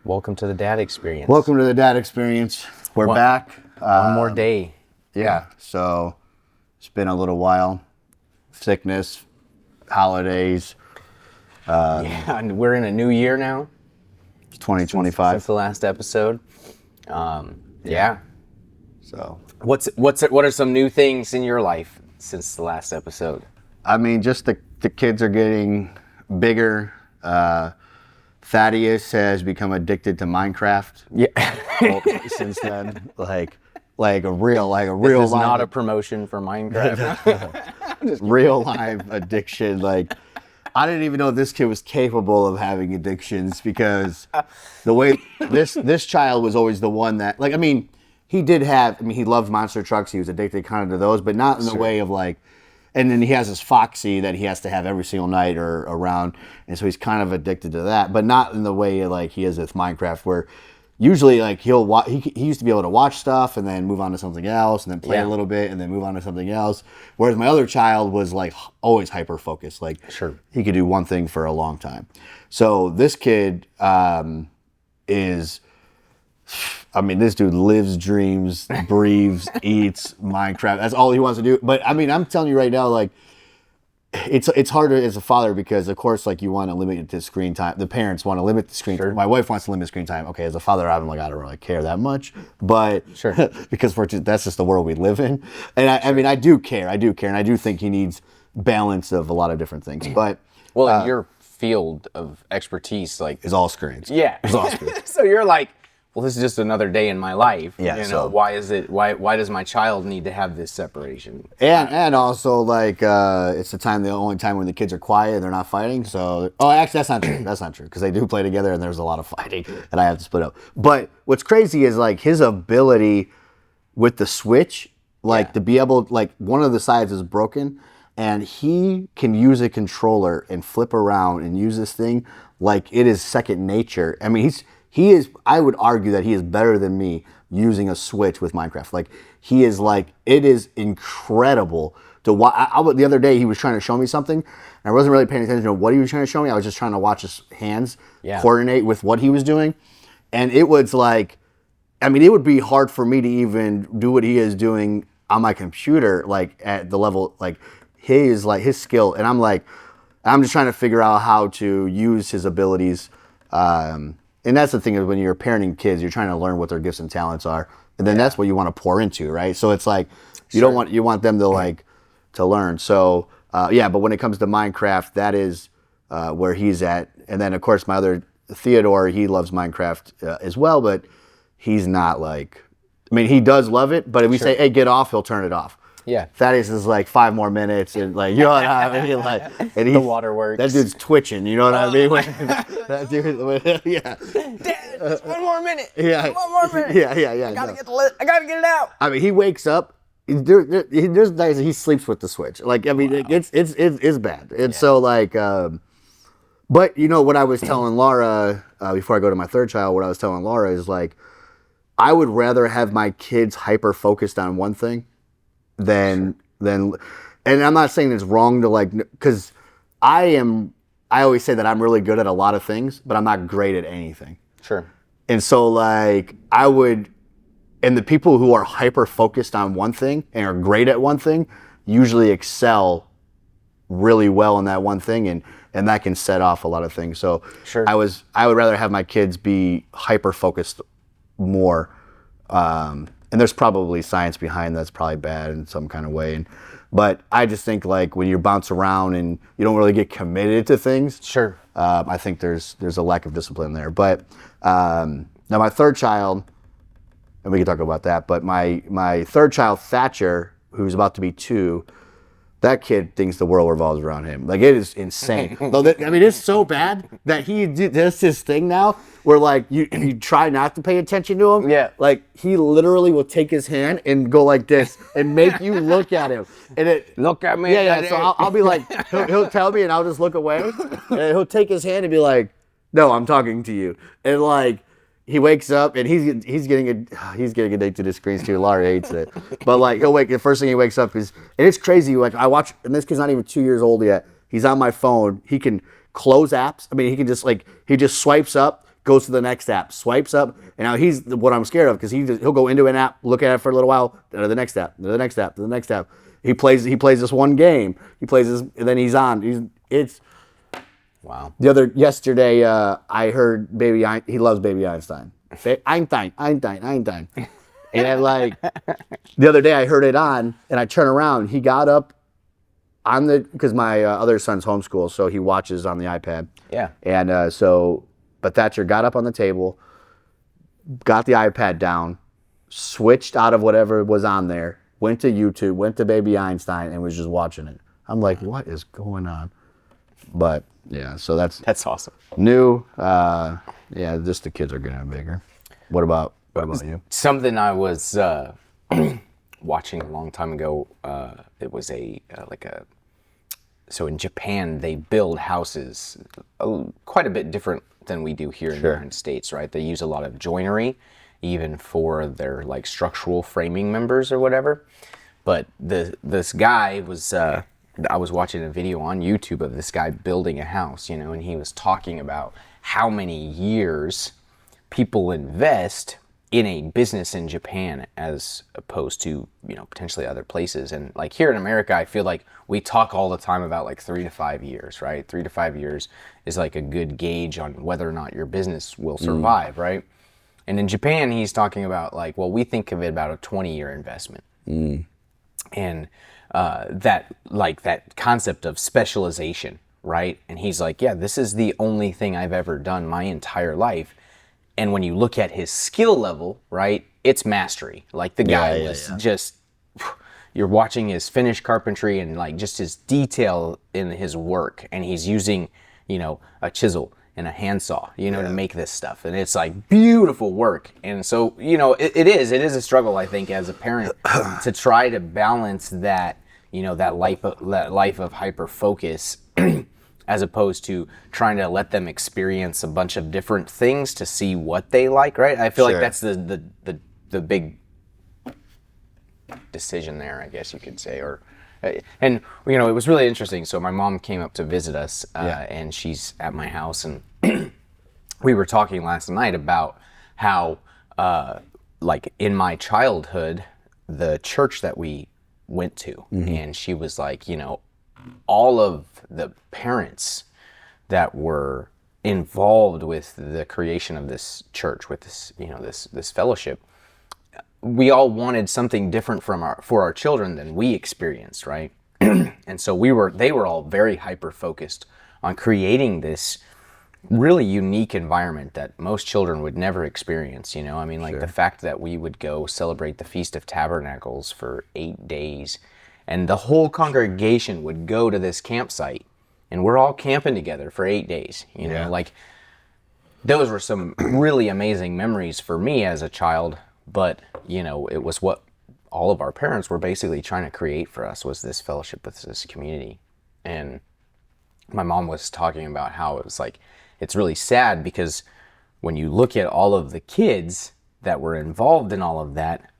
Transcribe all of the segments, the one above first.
Welcome to the Dad Experience. Welcome to the Dad Experience. We're back. One more day. Yeah, so it's been a little while. Sickness, holidays. Yeah, and we're in a new year now. 2025. Since the last episode. Yeah. So, What are some new things in your life since the last episode? I mean, just the kids are getting bigger. Thaddeus has become addicted to Minecraft. Yeah. Since then, like a real This is live, not a promotion for Minecraft. real live addiction. Like, I didn't even know this kid was capable of having addictions because the way this child was always the one that, like, I mean, he loved monster trucks. He was addicted kind of to those, but not in the way of like. And then he has this Foxy that he has to have every single night or around, and so he's kind of addicted to that, but not in the way like he is with Minecraft, where usually like he used to be able to watch stuff and then move on to something else, and then play a little bit and then move on to something else. Whereas my other child was like always hyper focused, like he could do one thing for a long time. So this kid is. I mean, this dude lives, dreams, breathes, eats Minecraft. That's all he wants to do. But I mean, I'm telling you right now, like, it's harder as a father because, of course, like you want to limit the screen time. The parents want to limit the screen time. My wife wants to limit screen time. Okay, as a father, I'm like, I don't really care that much. But because that's just the world we live in. And I mean, I do care, and I do think he needs balance of a lot of different things. But Well, in your field of expertise, like, it's all screens. yeah. It's all screens. So you're like, well, this is just another day in my life. Yeah, You know, so- why does my child need to have this separation? And also like it's the only time when the kids are quiet and they're not fighting. So actually that's not true. That's not true because they do play together and there's a lot of fighting and I have to split up. But what's crazy is like his ability with the Switch, like to be able, like one of the sides is broken and he can use a controller and flip around and use this thing like it is second nature. I mean he is, I would argue that he is better than me using a Switch with Minecraft. Like, he is like, it is incredible to watch. The other day, he was trying to show me something, and I wasn't really paying attention to what he was trying to show me. I was just trying to watch his hands coordinate with what he was doing. And it was like, I mean, it would be hard for me to even do what he is doing on my computer, like, at the level, like, his skill. And I'm just trying to figure out how to use his abilities. And that's the thing is when you're parenting kids, you're trying to learn what their gifts and talents are, and then that's what you want to pour into, right? So it's like you want them to like to learn. So but when it comes to Minecraft, that is where he's at. And then of course my other Theodore, he loves Minecraft as well, but he's not like. I mean, he does love it, but if we say, "Hey, get off," he'll turn it off. Yeah. Thaddeus is like 5 more minutes and like, you know what I mean? Like, and The waterworks. That dude's twitching, you know what I mean? That dude, yeah. Dad, just one more minute. Yeah. One more minute. Yeah. I gotta get it out. I mean, he wakes up. There's days that he sleeps with the Switch. Like, I mean, it's bad. And so like, but you know what I was telling Laura before I go to my third child, what I was telling Laura is like, I would rather have my kids hyper focused on one thing than, and I'm not saying it's wrong to like, because I always say that I'm really good at a lot of things, but I'm not great at anything. Sure. And so like and the people who are hyper focused on one thing and are great at one thing usually excel really well in that one thing, and that can set off a lot of things. So I would rather have my kids be hyper focused more. And there's probably science behind that's probably bad in some kind of way. But I just think like when you bounce around and you don't really get committed to things. Sure. I think there's a lack of discipline there. But now my third child, and we can talk about that. But my third child, Thatcher, who's about to be 2, that kid thinks the world revolves around him. Like, it is insane. I mean, it's so bad that he does this thing now where, like, you try not to pay attention to him. Yeah. Like, he literally will take his hand and go like this and make you look at him. And Look at me. Yeah. So I'll be like, he'll tell me and I'll just look away. And he'll take his hand and be like, no, I'm talking to you. And, like, he wakes up and he's getting addicted to screens too. Laura hates it, but like the first thing he wakes up is, and it's crazy. Like I watch, and this kid's not even 2 years old yet. He's on my phone. He can close apps. I mean, he can just he just swipes up, goes to the next app, swipes up, and now he's what I'm scared of because he'll go into an app, look at it for a little while, to the next app, to the next app, to the next app. He plays this one game. He plays this, and then he's on. It's Wow. Yesterday, I heard he loves Baby Einstein. Einstein. And then, like, the other day I heard it on, and I turn around. He got up because my other son's homeschooled, so he watches on the iPad. Yeah. And but Thatcher got up on the table, got the iPad down, switched out of whatever was on there, went to YouTube, went to Baby Einstein, and was just watching it. I'm like, what is going on? But yeah, so that's awesome. new. Yeah, just the kids are getting bigger. What about you? Something I was watching a long time ago. It was so in Japan they build houses quite a bit different than we do here in the United States, right? They use a lot of joinery, even for their like structural framing members or whatever. But this guy was. I was watching a video on YouTube of this guy building a house, and he was talking about how many years people invest in a business in Japan as opposed to, potentially other places. And like here in America, I feel like we talk all the time about like 3 to 5 years, right? 3 to 5 years is like a good gauge on whether or not your business will survive, right? And in Japan, he's talking about like, well, we think of it about a 20-year investment. And that concept of specialization, right? And he's like, yeah, this is the only thing I've ever done my entire life. And when you look at his skill level, right, it's mastery. Like the guy was just, you're watching his finished carpentry and like just his detail in his work. And he's using, a chisel and a handsaw, to make this stuff. And it's like beautiful work. And so, it is a struggle, I think, as a parent to try to balance that, that life of hyper focus as opposed to trying to let them experience a bunch of different things to see what they like, right? I feel like that's the big decision there, I guess you could say. And it was really interesting. So my mom came up to visit us, and she's at my house, and we were talking last night about how, like in my childhood, the church that we went to, and she was like, all of the parents that were involved with the creation of this church, with this, this fellowship, we all wanted something different for our children than we experienced, right? And so they were all very hyper focused on creating this really unique environment that most children would never experience, the fact that we would go celebrate the Feast of Tabernacles for 8 days, and the whole congregation would go to this campsite, and we're all camping together for 8 days, like those were some really amazing memories for me as a child. But, it was what all of our parents were basically trying to create for us, was this fellowship with this community. And my mom was talking about how it was like, it's really sad because when you look at all of the kids that were involved in all of that,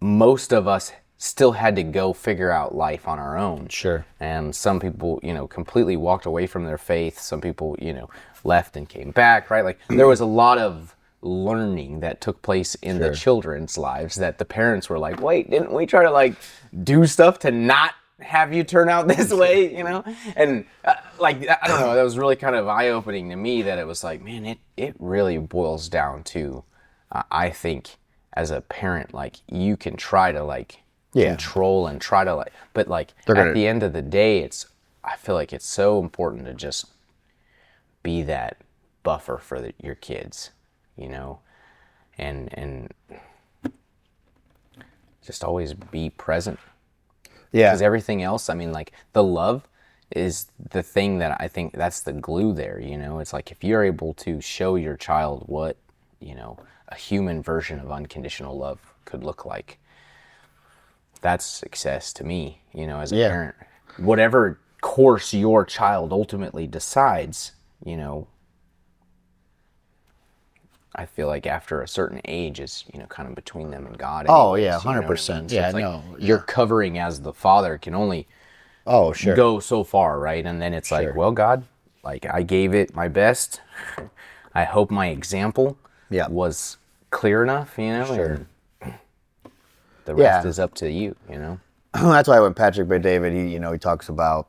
most of us still had to go figure out life on our own. Sure. And some people, completely walked away from their faith. Some people, left and came back, right? Like there was a lot of learning that took place in the children's lives that the parents were like, wait, didn't we try to like do stuff to not have you turn out this way, And like, I don't know, that was really kind of eye-opening to me, that it was like, man, it really boils down to, I think as a parent, like you can try to like control and try to like, but like at the end of the day, I feel like it's so important to just be that buffer for your kids, and just always be present. Yeah. Because everything else, like the love is the thing that I think that's the glue there, It's like if you're able to show your child what, a human version of unconditional love could look like, that's success to me, as a parent. Whatever course your child ultimately decides, I feel like after a certain age is, kind of between them and God. Oh, yeah, 100%. Yeah, like your covering as the father can only go so far, right? And then it's like, well, God, like I gave it my best. I hope my example Yeah. was clear enough, you know. Sure. And the rest Yeah. is up to you, you know. That's why when Patrick Bet-David, he talks about,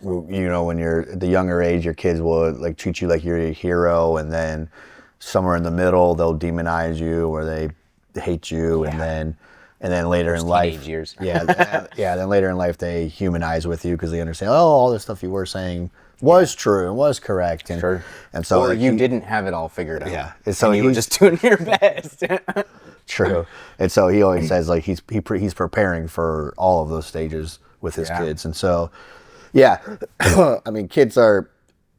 when you're at the younger age, your kids will like treat you like you're a hero, and then somewhere in the middle they'll demonize you or they hate you, and then later in life, teenage years. then later in life they humanize with you because they understand, all this stuff you were saying was true and was correct, and Sure. and so Or like, you didn't have it all figured out. Yeah. And So so you were he's- just doing your best. True. And so he always says like he's preparing for all of those stages with his Yeah. kids. And so, yeah, I mean, kids are,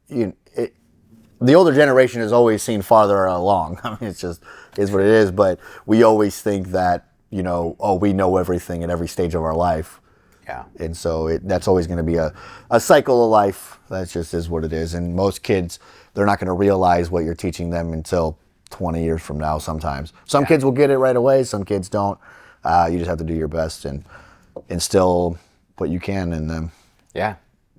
the older generation has always seen farther along. I mean, it's just is what it is. But we always think that, we know everything at every stage of our life. Yeah. And so that's always going to be a cycle of life. That just is what it is. And most kids, they're not going to realize what you're teaching them until 20 years from now sometimes. Some kids will get it right away. Some kids don't. You just have to do your best and instill what you can in them. Yeah.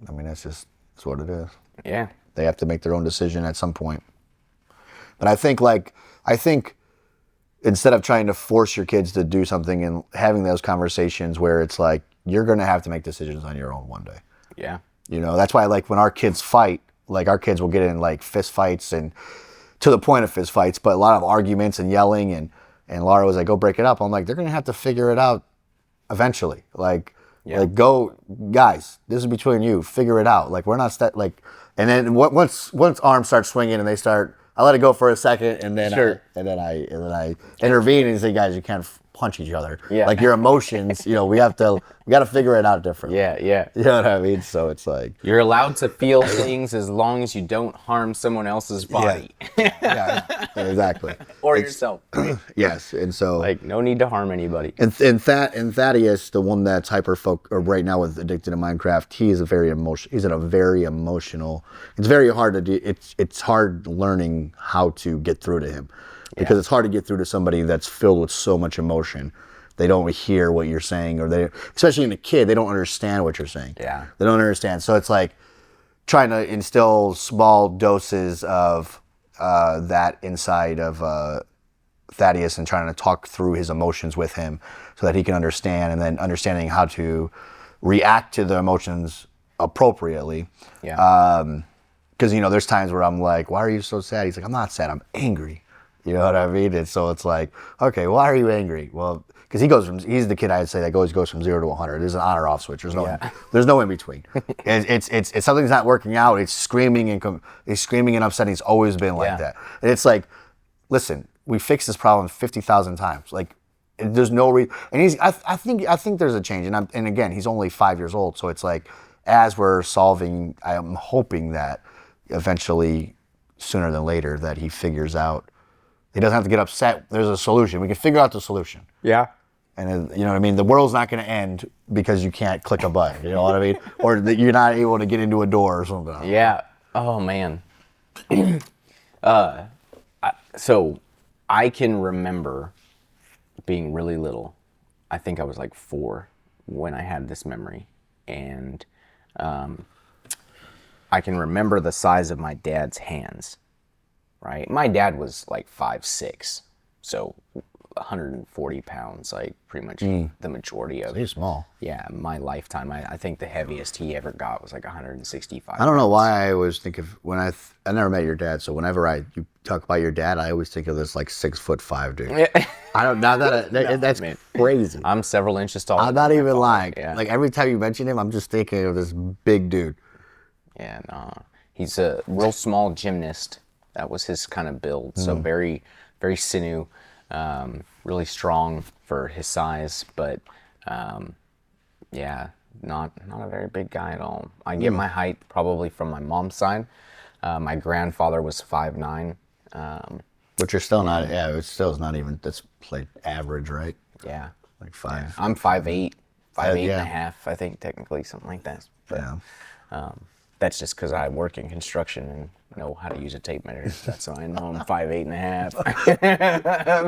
I mean, that's what it is. Yeah. They have to make their own decision at some point. But I think instead of trying to force your kids to do something and having those conversations where it's like, you're going to have to make decisions on your own one day. Yeah. That's why like when our kids fight, like our kids will get in like fist fights and to the point of fist fights, but a lot of arguments and yelling, and Laura was like, go break it up. I'm like, they're going to have to figure it out eventually. Like go, guys, this is between you, figure it out. Like we're not, and then once arms start swinging and they start, I let it go for a second, and then Sure. I intervene and say, guys, you can't punch each other. Yeah. Like your emotions, we got to figure it out differently. Yeah. Yeah. You know what I mean? So it's like, You're allowed to feel things as long as you don't harm someone else's body. yeah, exactly. Or yourself. Yes, and so Like, no need to harm anybody. and Thaddeus, the one that's right now with Addicted to Minecraft, he's a very emotional. It's very hard to do. It's hard learning how to get through to him because it's hard to get through to somebody that's filled with so much emotion. They don't hear what you're saying, or especially in a kid, they don't understand what you're saying. Yeah. They don't understand. So it's like trying to instill small doses of that inside of Thaddeus and trying to talk through his emotions with him so that he can understand, and then understanding how to react to the emotions appropriately. Yeah. Because, there's times where I'm like, why are you so sad? He's like, I'm not sad, I'm angry. You know what I mean? And so it's like, okay, why are you angry? Well, because he's the kid I'd say that goes from 0 to 100. There's an on or off switch. There's no in between. It's something's not working out. It's screaming and upsetting. It's always been like that. And it's like, listen, we fixed this problem 50,000 times. Like, there's no reason. And I think there's a change. And again, he's only 5 years old. So it's like, as we're solving, I'm hoping that eventually, sooner than later, that he figures out. He doesn't have to get upset. There's a solution. We can figure out the solution. Yeah. And you know what I mean? The world's not going to end because you can't click a button. You know what I mean? Or that you're not able to get into a door or something. Yeah. Oh, man. So I can remember being really little. I think I was like 4 when I had this memory. And I can remember the size of my dad's hands, right? My dad was like 5'6", so 140 pounds, like pretty much the majority of He's small. Yeah, my lifetime. I think the heaviest he ever got was like 165. I don't know why I always think of I never met your dad, so whenever you talk about your dad, I always think of this like 6'5" dude. I don't. Not that that's man. crazy. I'm several inches taller. I'm not even lying. Yeah. Like every time you mention him, I'm just thinking of this big dude. Yeah, no. He's a real small gymnast. That was his kind of build. So very, very sinew, really strong for his size, but yeah, not a very big guy at all. I get my height probably from my mom's side. My grandfather was 5'9". But you're still not. Yeah, it still is not even. That's like average, right? Yeah. Like 5. I'm 5'8", 5'8" yeah. and a half, I think, technically, something like that. But, Yeah. that's just because I work in construction and know how to use a tape measure. That's why I know I'm 5'8" and a half.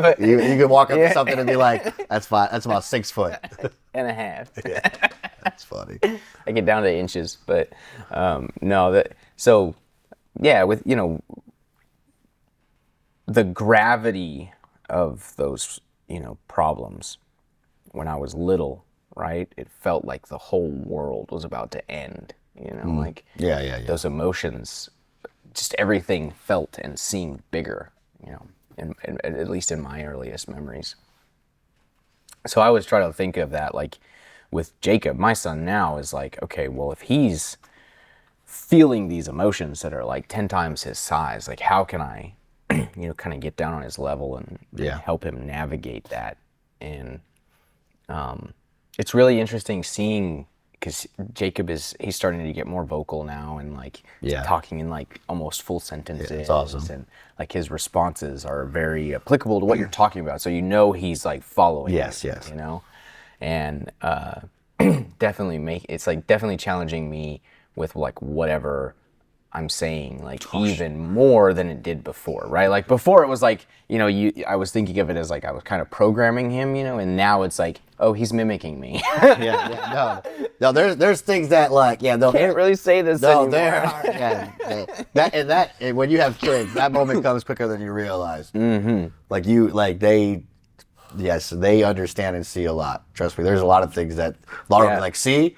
But, You can walk up to something and be like, "That's fine. That's about 6 foot." and a half. That's funny. I get down to inches, but no. So yeah, with the gravity of those, problems when I was little, right? It felt like the whole world was about to end, like Yeah. those emotions, just everything felt and seemed bigger, at least in my earliest memories. So I always try to think of that, like with Jacob, my son now, is like, okay, well, if he's feeling these emotions that are like 10 times his size, like how can I, kind of get down on his level and help him navigate that. And it's really interesting seeing, because Jacob he's starting to get more vocal now and like talking in like almost full sentences. That's awesome. And like his responses are very applicable to what you're talking about. So he's like following. Yes. And it's like definitely challenging me with like whatever I'm saying, like even more than it did before, right? Like before it was like, I was thinking of it as like I was kind of programming him, and now it's like, oh, he's mimicking me. No, there's things that like, Can't really say this anymore. And when you have kids, that moment comes quicker than you realize. Mm-hmm. They understand and see a lot. Trust me, there's a lot of things that Laura will be like, see?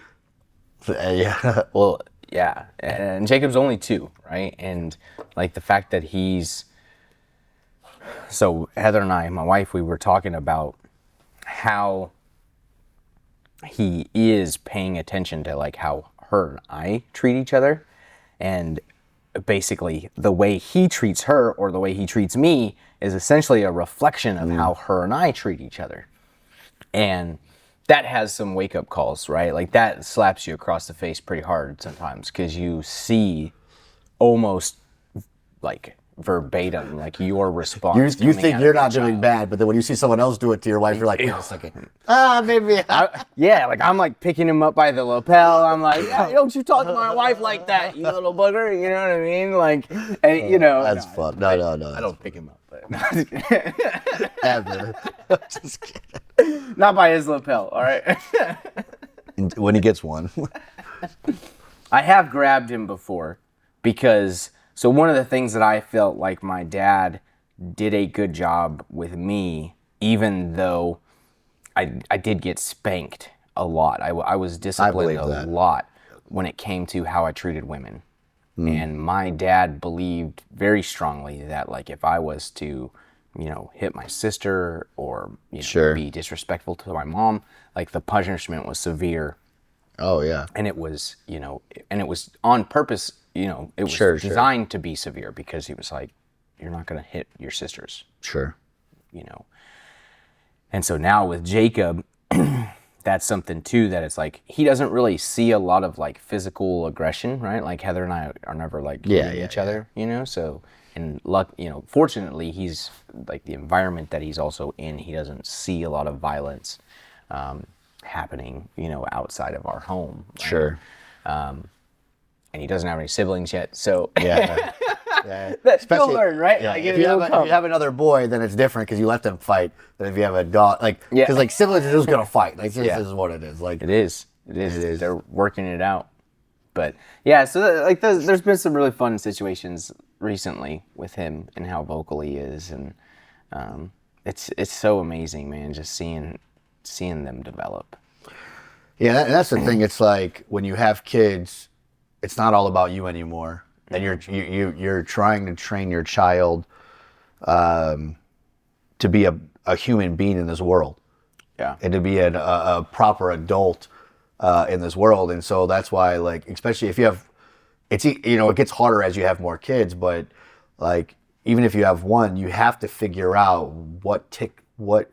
Well, yeah, and Jacob's only 2, right? And like the fact that so Heather and I, my wife, we were talking about how he is paying attention to like how her and I treat each other, and basically the way he treats her or the way he treats me is essentially a reflection of how her and I treat each other. And that has some wake-up calls, right? Like that slaps you across the face pretty hard sometimes, because you see almost like verbatim, like your response. You think you're not doing bad, but then when you see someone else do it to your wife, you're like, wait a second. Maybe. Like I'm like picking him up by the lapel. I'm like, don't you talk to my wife like that, you little booger. You know what I mean? Like, and That's fun. No. I don't pick him up, but Ever. Just kidding. Not by his lapel, all right? When he gets one. I have grabbed him before because, so one of the things that I felt like my dad did a good job with me, even though I did get spanked a lot. I was disciplined a lot when it came to how I treated women. And my dad believed very strongly that like if I was to hit my sister or be disrespectful to my mom, like the punishment was severe. Oh yeah. And it was, and it was on purpose, it was designed to be severe, because he was like, you're not going to hit your sisters. Sure. And so now with Jacob, that's something too, that it's like, he doesn't really see a lot of like physical aggression, right? Like Heather and I are never like hitting each other, so. And fortunately, he's like the environment that he's also in, he doesn't see a lot of violence happening, outside of our home. Right? Sure. And he doesn't have any siblings yet, so Yeah. You'll learn, right? Yeah. Like, if you have another boy, then it's different because you let them fight. Than if you have a dog, because like siblings are just gonna fight. Like this is what it is. Like it is. They're working it out. But yeah, so like there's been some really fun situations recently with him and how vocal he is, and it's so amazing, man, just seeing them develop. Yeah, that's the thing. It's like when you have kids, it's not all about you anymore, and you're trying to train your child to be a human being in this world, and to be a proper adult in this world. And so that's why, like, especially if you have, it gets harder as you have more kids, but like even if you have one, you have to figure out what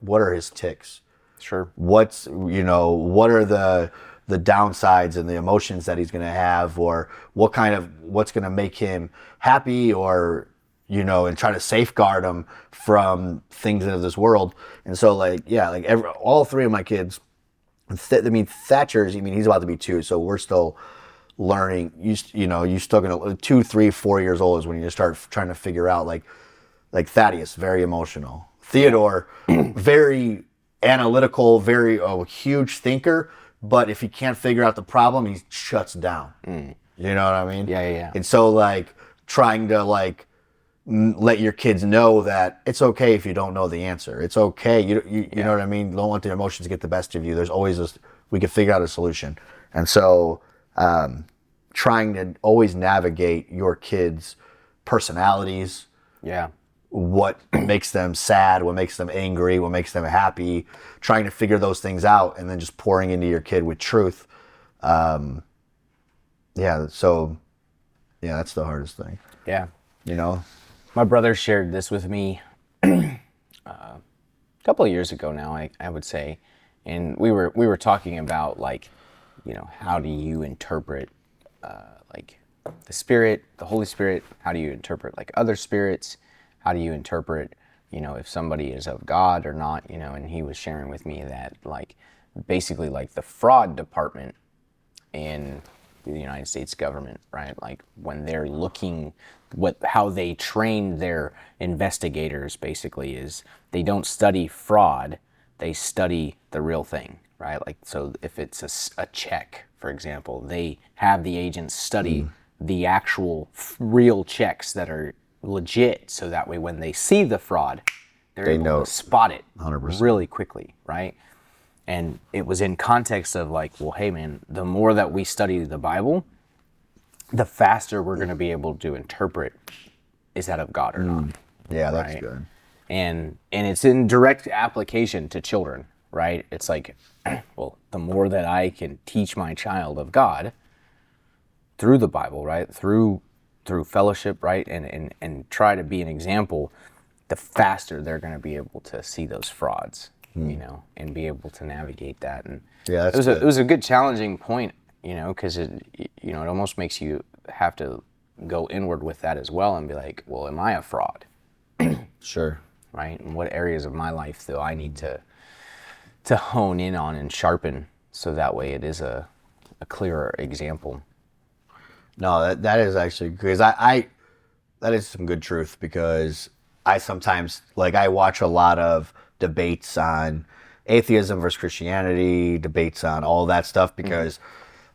are his tics. Sure. What are the downsides and the emotions that he's going to have, or what's going to make him happy, or and try to safeguard him from things in this world. And so all 3 of my kids, Thatcher's, he's about to be 2, so we're still learning. You're still gonna 2, 3, 4 years old is when you start trying to figure out like Thaddeus, very emotional. Theodore, very analytical, very huge thinker, but if he can't figure out the problem, he shuts down. You know what I mean? Yeah. And so like trying to like let your kids know that it's okay if you don't know the answer. It's okay. You know what I mean? Don't let the emotions get the best of you. There's always we can figure out a solution. And so trying to always navigate your kids' personalities. Yeah. What makes them sad, what makes them angry, what makes them happy, trying to figure those things out and then just pouring into your kid with truth. So that's the hardest thing. Yeah. You know? My brother shared this with me a couple of years ago now, I would say. And we were talking about, like, you know, how do you interpret like the Spirit, the Holy Spirit? How do you interpret like other spirits? How do you interpret, you know, if somebody is of God or not, you know? And he was sharing with me that, like, basically like the fraud department in the United States government, right? Like when they're looking how they train their investigators basically is they don't study fraud, they study the real thing, right? Like, so if it's a check, for example, they have the agents study the actual real checks that are legit, so that way when they see the fraud, they're able to spot it 100%. Really quickly, right? And it was in context of like, well, hey man, the more that we study the Bible, the faster we're going to be able to interpret, is that of God or not? Yeah, that's right? Good. And it's in direct application to children, right? It's like, well, the more that I can teach my child of God through the Bible, right? Through fellowship, right? And try to be an example, the faster they're going to be able to see those frauds, you know, and be able to navigate that. And yeah, it was a good challenging point, you know, because it almost makes you have to go inward with that as well and be like, well, am I a fraud? Sure. Right? And what areas of my life do I need to hone in on and sharpen, so that way it is a clearer example. No, that is actually, because I that is some good truth, because I sometimes, like, I watch a lot of debates on atheism versus Christianity, debates on all that stuff, because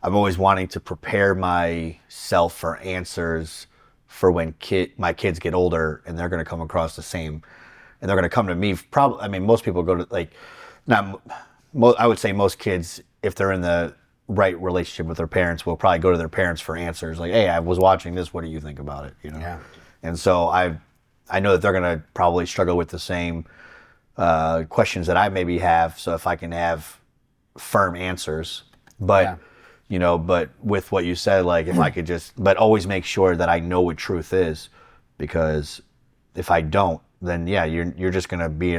I'm always wanting to prepare myself for answers for when my kids get older, and they're going to come across the same, and they're going to come to me. Probably, I mean, most people go to, like, I would say most kids, if they're in the right relationship with their parents, will probably go to their parents for answers. Like, hey, I was watching this. What do you think about it? You know? Yeah. And so I know that they're going to probably struggle with the same questions that I maybe have. So if I can have firm answers, but you know, but with what you said, like, if I could but always make sure that I know what truth is, because if I don't, then you're just gonna be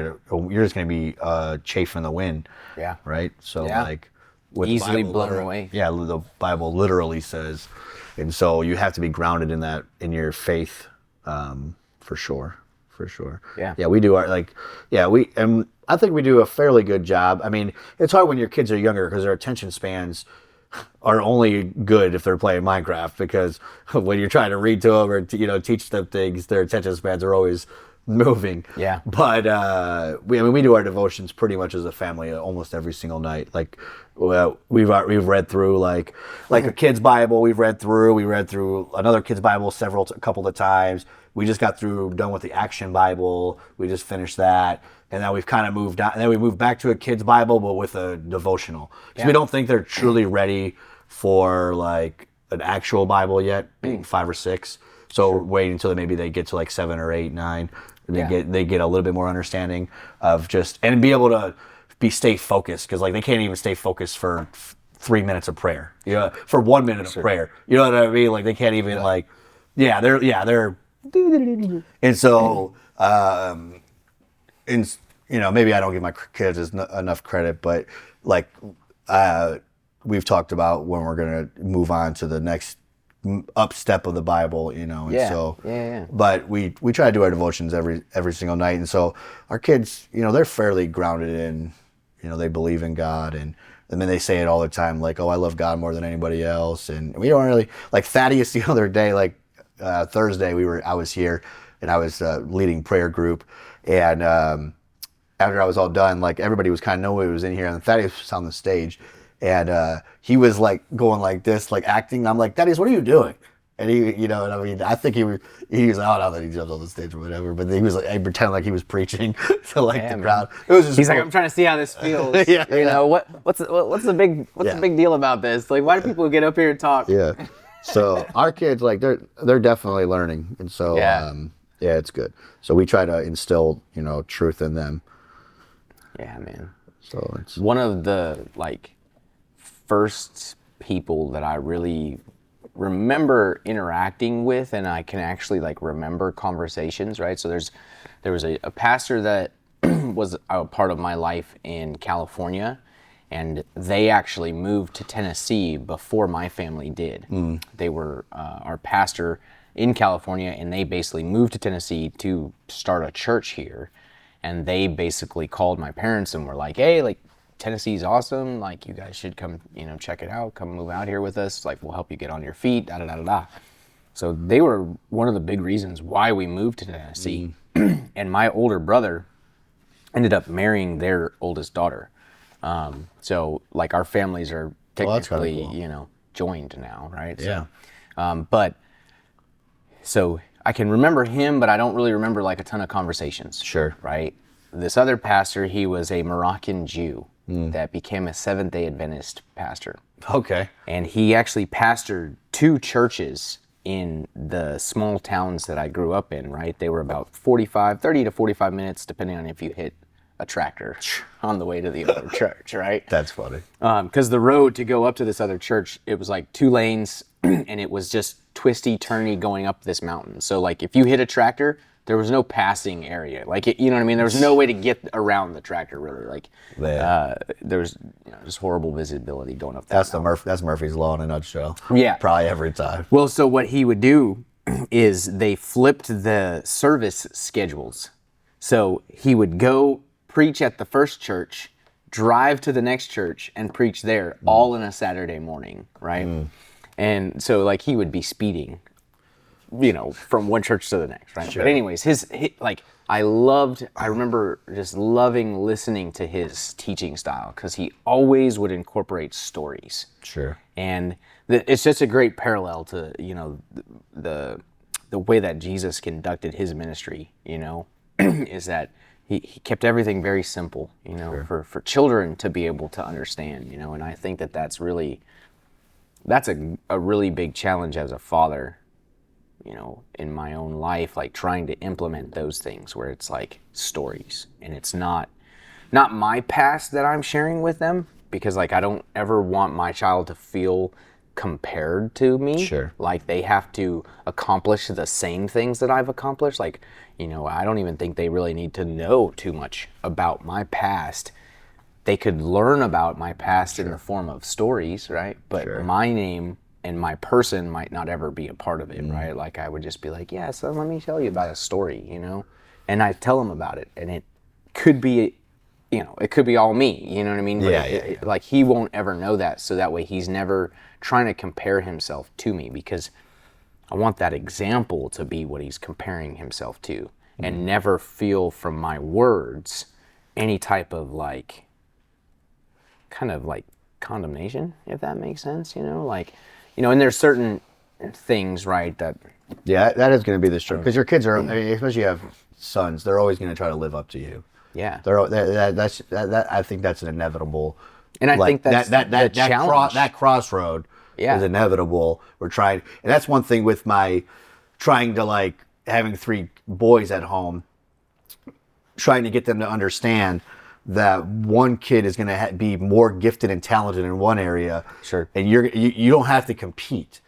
chaff in the wind. Yeah. Right. So like, with easily blown away. Yeah, the Bible literally says, and so you have to be grounded in that, in your faith, for sure. Yeah, we do I think we do a fairly good job. I mean, it's hard when your kids are younger, because their attention spans are only good if they're playing Minecraft, because when you're trying to read to them or teach them things, their attention spans are always moving. Yeah. But we do our devotions pretty much as a family almost every single night. Like, we've read through like a kid's Bible. We read through another kid's Bible a couple of times. We just got done with the Action Bible. We just finished that. And now we've kind of moved on. And then we moved back to a kid's Bible, but with a devotional. Because we don't think they're truly ready for like an actual Bible yet, being 5 or 6. So we're waiting until maybe they get to like 7 or 8, 9. And they get a little bit more understanding of and be able to stay focused. Because like, they can't even stay focused for 3 minutes of prayer. For 1 minute of prayer. You know what I mean? Like, they can't even they're and so maybe I don't give my kids enough credit, but like, we've talked about when we're going to move on to the next up step of the Bible, but we try to do our devotions every single night. And so our kids, they're fairly grounded in, they believe in God, and then they say it all the time, like, oh, I love God more than anybody else. And we don't really, like Thaddeus the other day, like Thursday, I was here and I was leading prayer group, and after I was all done, like, everybody was kind of knowing who was in here, and Thaddeus was on the stage, and he was like going like this, like acting. I'm like, Thaddeus, what are you doing? And he, you know, and I mean, I think he was, I don't know that he jumped on the stage or whatever, but he was like, he pretended like he was preaching to like the crowd. It was just He's like, I'm trying to see how this feels. Yeah, you know, what's the big deal about this? Like, why do people get up here and talk? Yeah. So our kids, like, they're definitely learning, and so yeah, it's good. So we try to instill, you know, truth in them. Yeah, man. So it's one of the like first people that I really remember interacting with, and I can actually like remember conversations, right? So there was a pastor that was a part of my life in California, and they actually moved to Tennessee before my family did. They were our pastor in California, and they basically moved to Tennessee to start a church here. And they basically called my parents and were like, hey, like, Tennessee's awesome. Like, you guys should come, you know, check it out. Come move out here with us. Like, we'll help you get on your feet, da da da da da. So they were one of the big reasons why we moved to Tennessee. And my older brother ended up marrying their oldest daughter. So, like, our families are technically, cool. You know, joined now, right? Yeah. So, so I can remember him, but I don't really remember like a ton of conversations. Sure. Right? This other pastor, he was a Moroccan Jew that became a Seventh-day Adventist pastor. Okay. And he actually pastored 2 churches in the small towns that I grew up in, right? They were about 30 to 45 minutes, depending on if you hit a tractor on the way to the other church, right? That's funny. Because the road to go up to this other church, it was like 2 lanes, and it was just twisty, turny going up this mountain. So like if you hit a tractor, there was no passing area. Like, you know what I mean? There was no way to get around the tractor, really. Like, there was just horrible visibility going up that mountain. That's Murphy's Law in a nutshell. Yeah. Probably every time. Well, so what he would do is they flipped the service schedules. So he would go preach at the first church, drive to the next church, and preach there all in a Saturday morning, right? And so, like, he would be speeding, you know, from one church to the next, right? Sure. But anyways, his I remember just loving listening to his teaching style, because he always would incorporate stories. Sure. And it's just a great parallel to, you know, the way that Jesus conducted his ministry, you know, is that he kept everything very simple, you know, for children to be able to understand, you know, and I think that's a really big challenge as a father, you know, in my own life, like trying to implement those things where it's like stories, and it's not my past that I'm sharing with them, because like I don't ever want my child to feel compared to me. Sure. Like they have to accomplish the same things that I've accomplished. Like, you know, I don't even think they really need to know too much about my past. They could learn about my past in the form of stories, right? But my name and my person might not ever be a part of it, right? Like I would just be like, yeah, so let me tell you about a story, you know? And I tell them about it, and it could be, you know, it could be all me, you know what I mean? But like he won't ever know that, so that way he's never trying to compare himself to me, because I want that example to be what he's comparing himself to, and never feel from my words any type of like, kind of like condemnation, if that makes sense, you know? Like, you know, and there's certain things, right, that... Yeah, that is going to be the struggle, because your kids are, I mean, especially you have sons, they're always going to try to live up to you. Yeah. I think that's an inevitable... And I think that's the challenge. That crossroad is inevitable. We're trying... And that's one thing with my trying to, like, having 3 boys at home, trying to get them to understand that one kid is going to be more gifted and talented in one area, and you don't have to compete.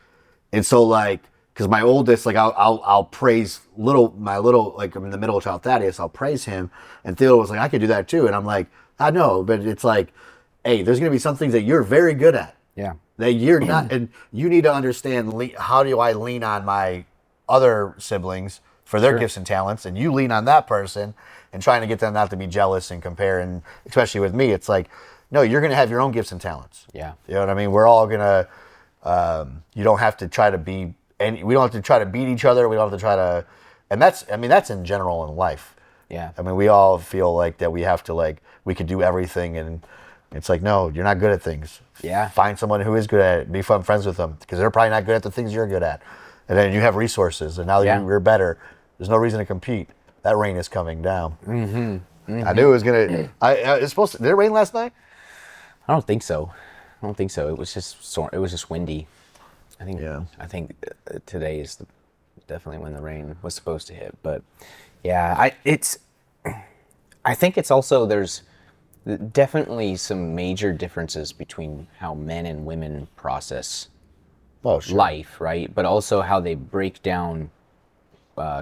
And so, like, because my oldest, like, I'll praise my little, like, I'm in the middle child Thaddeus, I'll praise him, and Theo was like, I could do that too, and I'm like, I know, but it's like, hey, there's going to be some things that you're very good at, that you're not, and you need to understand how do I lean on my other siblings for their gifts and talents, and you lean on that person, and trying to get them not to be jealous and compare. And especially with me, it's like, no, you're going to have your own gifts and talents. Yeah. You know what I mean? We're all going to, you don't have to try to be, we don't have to try to beat each other. We don't have to try to, and that's in general in life. Yeah. I mean, we all feel like that we have to, like, we could do everything, and it's like, no, you're not good at things. Yeah. Find someone who is good at it. Be friends with them, because they're probably not good at the things you're good at. And then you have resources, and now Yeah. you're better. There's no reason to compete. That rain is coming down. I knew it was gonna. It's supposed to. Did it rain last night? I don't think so. It was just windy. Yeah. I think today is definitely when the rain was supposed to hit. But yeah, I think it's also there's definitely some major differences between how men and women process Oh, sure. life, right? But also how they break down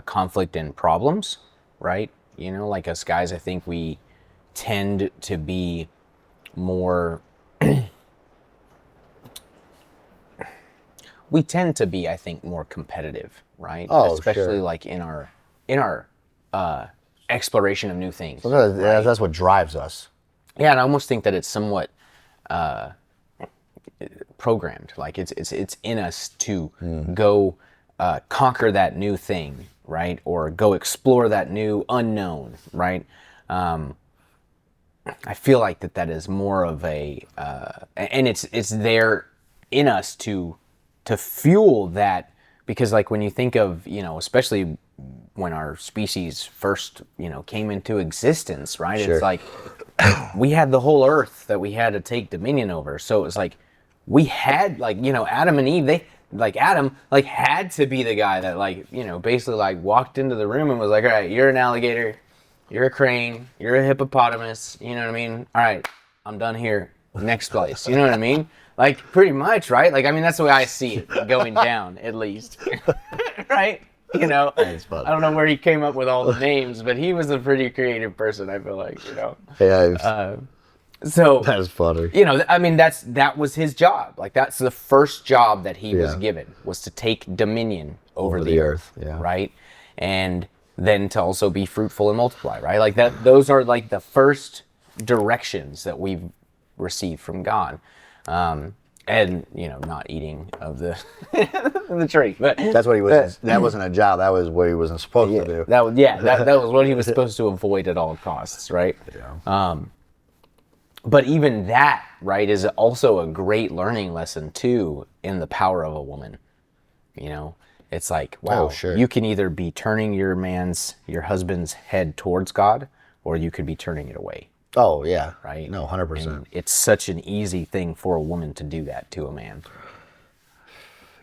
conflict and problems, right? You know, like us guys, I think we tend to be more. I think, more competitive, right? Oh, especially sure. like in our exploration of new things. Yeah, that's what drives us. Yeah, and I almost think that it's somewhat programmed. Like it's in us to go conquer that new thing, right? Or go explore that new unknown, right? I feel like that is more of a, and it's there in us to fuel that, because like when you think of, you know, especially when our species first, you know, came into existence, right? Sure. It's like we had the whole earth that we had to take dominion over. So it was like we had, like, you know, Adam and Eve, Adam like had to be the guy that, like, you know, basically like walked into the room and was like, all right, you're an alligator, you're a crane, you're a hippopotamus, you know what I mean? All right, I'm done here. Next place, you know what I mean? Like, pretty much, right? Like, I mean, that's the way I see it going down, at least. Right? You know, I don't know where he came up with all the names, but he was a pretty creative person, I feel like, you know. Yeah, So that's funny. you know, I mean, that was his job. Like, that's the first job that he was given, was to take dominion over the earth, yeah. right? And then to also be fruitful and multiply, right? Like that, those are like the first directions that we've received from God. And, you know, not eating of the the tree, but That's what he was. That wasn't a job. That was what he wasn't supposed to do. that was what he was supposed to avoid at all costs, right? Yeah. But even that, right, is also a great learning lesson too in the power of a woman. You know, it's like, wow, sure. You can either be turning your husband's head towards God, or you could be turning it away. Oh yeah. Right? No, 100%. And it's such an easy thing for a woman to do that to a man.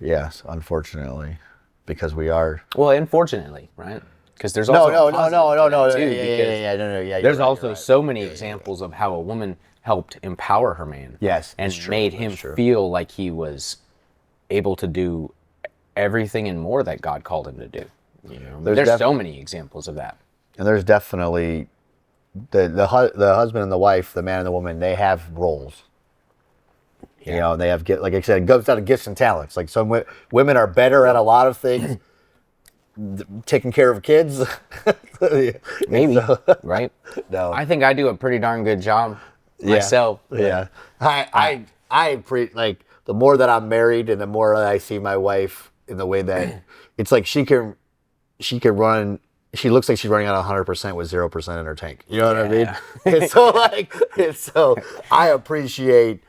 Yes, unfortunately, because we are. Well, unfortunately, right? Because there's also No. There's also so many examples of how a woman helped empower her man. Yes, and it's true, made him feel like he was able to do everything and more that God called him to do. You know, there's so many examples of that. And there's definitely the husband and the wife, the man and the woman, they have roles. Yeah. You know, they have, like I said, it goes down to gifts and talents. Like some women are better at a lot of things, taking care of kids. Maybe, right? No, I think I do a pretty darn good job myself. Yeah, I like the more that I'm married and the more that I see my wife in the way that it's like she can run. She looks like she's running at 100% with 0% in her tank. You know what I mean? It's so I appreciate,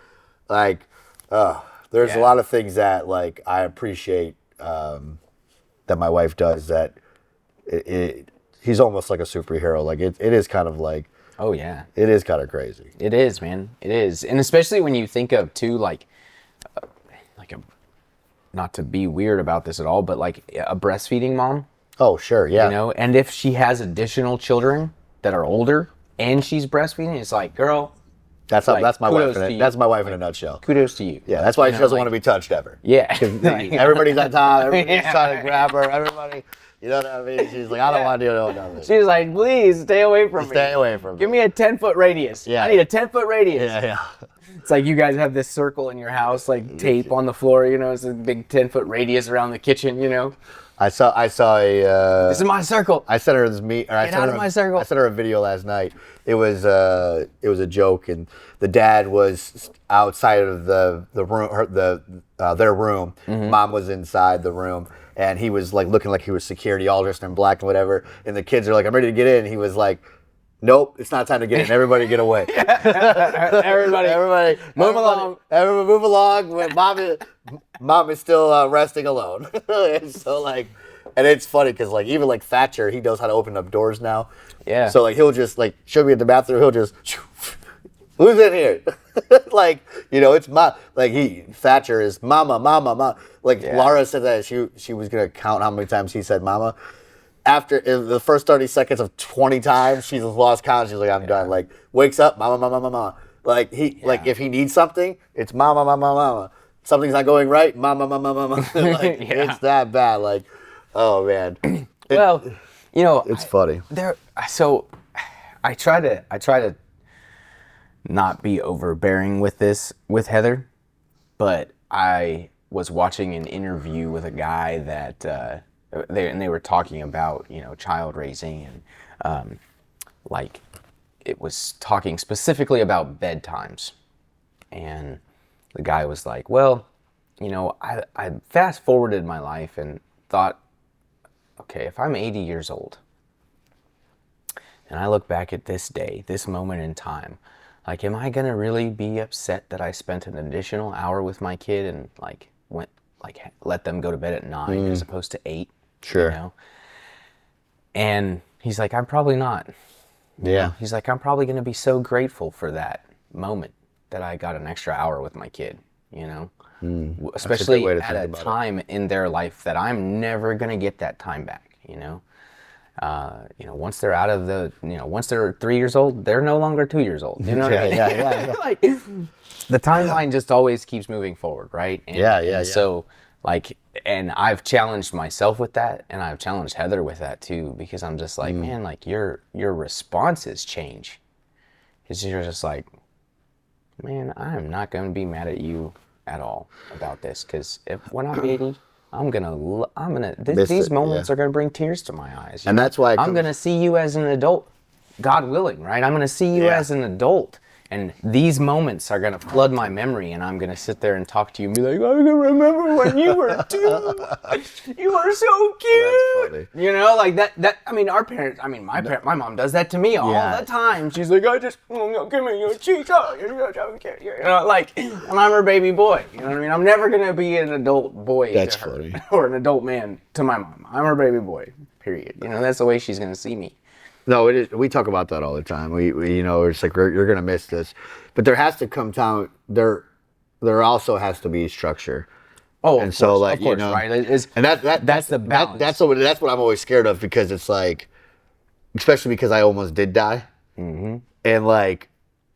like, there's a lot of things that, like, I appreciate that my wife does that he's almost like a superhero. Like it is kind of like, oh yeah, it is kind of crazy. It is, man. It is. And especially when you think of too, like a, not to be weird about this at all, but like a breastfeeding mom. Oh, sure, yeah. You know, and if she has additional children that are older and she's breastfeeding, it's like, girl, that's my wife. That's my wife in a nutshell. Kudos to you. Yeah, that's why she doesn't want to be touched ever. Yeah. Everybody's on top. Everybody's trying to grab her. Everybody, you know what I mean? She's like, I don't want to do it. She's like, please stay away from me. Stay away from me. Give me a 10-foot radius. Yeah. I need a 10-foot radius. Yeah. It's like you guys have this circle in your house, like tape on the floor, you know, it's a big 10-foot radius around the kitchen, you know. I saw a. This is my circle. I sent her this Get out of my circle. I sent her a video last night. It was a joke, and the dad was outside of the room, their room. Mm-hmm. Mom was inside the room, and he was like looking like he was security, all dressed in black and whatever. And the kids are like, "I'm ready to get in." And he was like, Nope, it's not time to get in. Everybody get away. everybody move along. Everybody move along. When mom is still resting alone. And so like, and it's funny because like even like Thatcher, he knows how to open up doors now. Yeah. So like he'll just like show me in the bathroom. He'll just who's in here? Like, you know, it's Thatcher is mama. Like Laura said that she was gonna count how many times he said mama. After in the first 30 seconds of 20 times, she's lost count. She's like, I'm done. Like, wakes up, mama. Like like if he needs something, it's mama. Something's not going right, mama. Like it's that bad. Like, oh man. Well, you know, it's funny. So I try to not be overbearing with this with Heather, but I was watching an interview with a guy that they were talking about, you know, child raising, and like it was talking specifically about bedtimes, and the guy was like, well, you know, I fast forwarded my life and thought, okay, if I'm 80 years old and I look back at this day, this moment in time, like, am I gonna really be upset that I spent an additional hour with my kid and let them go to bed at 9 as opposed to 8? Sure. You know? And he's like, I'm probably not. Yeah. He's like, I'm probably gonna be so grateful for that moment that I got an extra hour with my kid. You know, especially at a time in their life that I'm never gonna get that time back. You know. Once they're out of once they're 3 years old, they're no longer 2 years old. You know what I mean? Yeah. Like, the timeline just always keeps moving forward, right? And so, like, and I've challenged myself with that, and I've challenged Heather with that too, because I'm just like, man, like your responses change. Because you're just like, man, I'm not going to be mad at you at all about this, because when I'm 80, these moments are gonna bring tears to my eyes. And that's why I'm gonna see you as an adult, God willing, right? I'm gonna see you as an adult, and these moments are gonna flood my memory, and I'm gonna sit there and talk to you and be like, I can remember when you were 2. You were so cute. You know, like that. I mean, my mom does that to me all the time. She's like, give me your cheeks. You know, like, and I'm her baby boy. You know what I mean? I'm never gonna be an adult boy to her, funny. Or an adult man to my mom. I'm her baby boy. Period. You know, that's the way she's gonna see me. No, it is. We talk about that all the time. We you know, it's like you're gonna miss this, but there has to come time. There also has to be structure. Oh, and of so course, like of course, you know, right? And that's the balance. That's what I'm always scared of, because it's like, especially because I almost did die, and like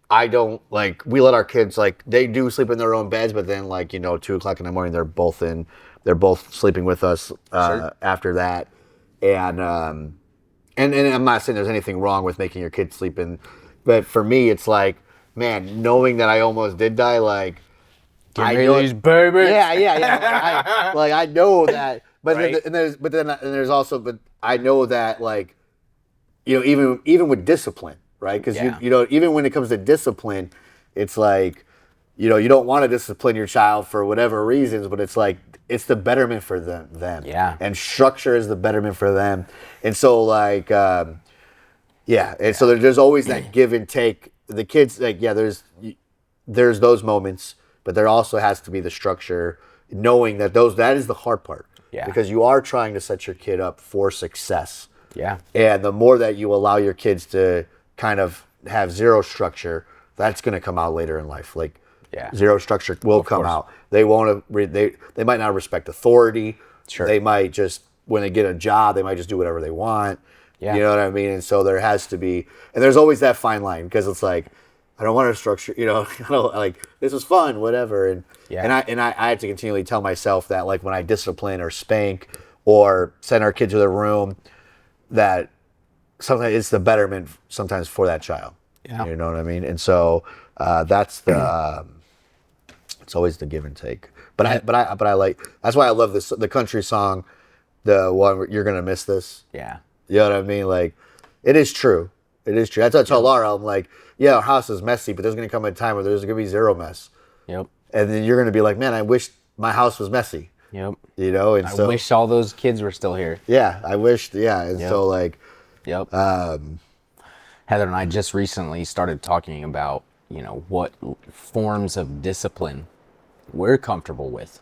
I don't like, we let our kids, like, they do sleep in their own beds, but then, like, you know, 2:00 in the morning they're both sleeping with us after that, and I'm not saying there's anything wrong with making your kids sleep in, but for me, it's like, man, knowing that I almost did die, like, give me these babies. Yeah. I know that, but right? there's also, but I know that, like, you know, even with discipline, right? Because you know, even when it comes to discipline, it's like, you know, you don't want to discipline your child for whatever reasons, but it's like, it's the betterment for them. Yeah. And structure is the betterment for them. And so, like, so there's always that give and take. The kids, like, there's those moments, but there also has to be the structure, knowing that that is the hard part. Yeah. Because you are trying to set your kid up for success. Yeah. And the more that you allow your kids to kind of have zero structure, that's going to come out later in life. Like, zero structure will come out. They won't. They might not respect authority. Sure. They might just, when they get a job, they might just do whatever they want. Yeah. You know what I mean? And so there has to be, and there's always that fine line, because it's like, I don't want to structure. You know, like, this was fun, whatever. And I had to continually tell myself that, like, when I discipline or spank or send our kid to their room, that sometimes it's the betterment sometimes for that child. Yeah. You know what I mean? And so that's the. It's always the give and take. But I like, that's why I love this, the country song, the one where You're Gonna Miss This. Yeah. You know what I mean? Like, it is true. It is true. That's what I tell Laura. I'm like, yeah, our house is messy, but there's gonna come a time where there's gonna be zero mess. Yep. And then you're gonna be like, man, I wish my house was messy. Yep. You know, and I wish all those kids were still here. Yeah, I wished. Yeah, and so, like. Yep. Heather and I just recently started talking about, what forms of discipline we're comfortable with.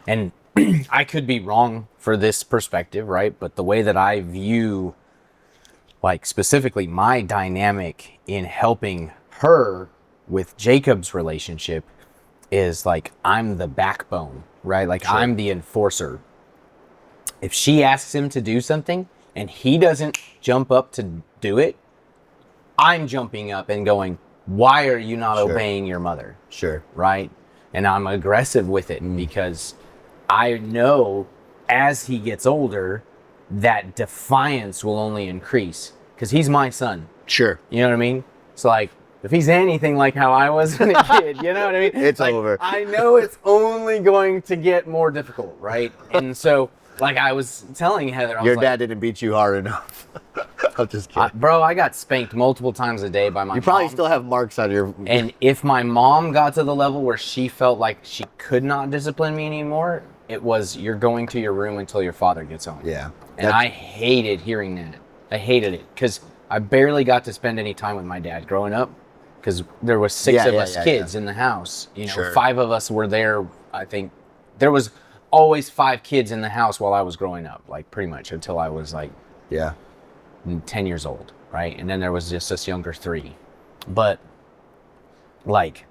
And I could be wrong for this perspective, right? But the way that I view, like, specifically my dynamic in helping her with Jacob's relationship is like, I'm the backbone, right? Like, sure. I'm the enforcer. If she asks him to do something and he doesn't jump up to do it, I'm jumping up and going, why are you not obeying your mother? Sure. Right? And I'm aggressive with it because I know as he gets older, that defiance will only increase because he's my son. Sure. You know what I mean? It's like, if he's anything like how I was when a kid, you know what I mean? It's like, over. I know it's only going to get more difficult, right? And so, like I was telling Heather, your dad didn't beat you hard enough. I'm just kidding. Bro, I got spanked multiple times a day by my mom. You probably still have marks on your... And if my mom got to the level where she felt like she could not discipline me anymore, it was, you're going to your room until your father gets home. Yeah. And I hated hearing that. I hated it because I barely got to spend any time with my dad growing up because there was six of us kids in the house. You know, 5 of us were there. I think there was always 5 kids in the house while I was growing up, like pretty much until I was like 10 years old, right? And then there was just this younger 3. But like,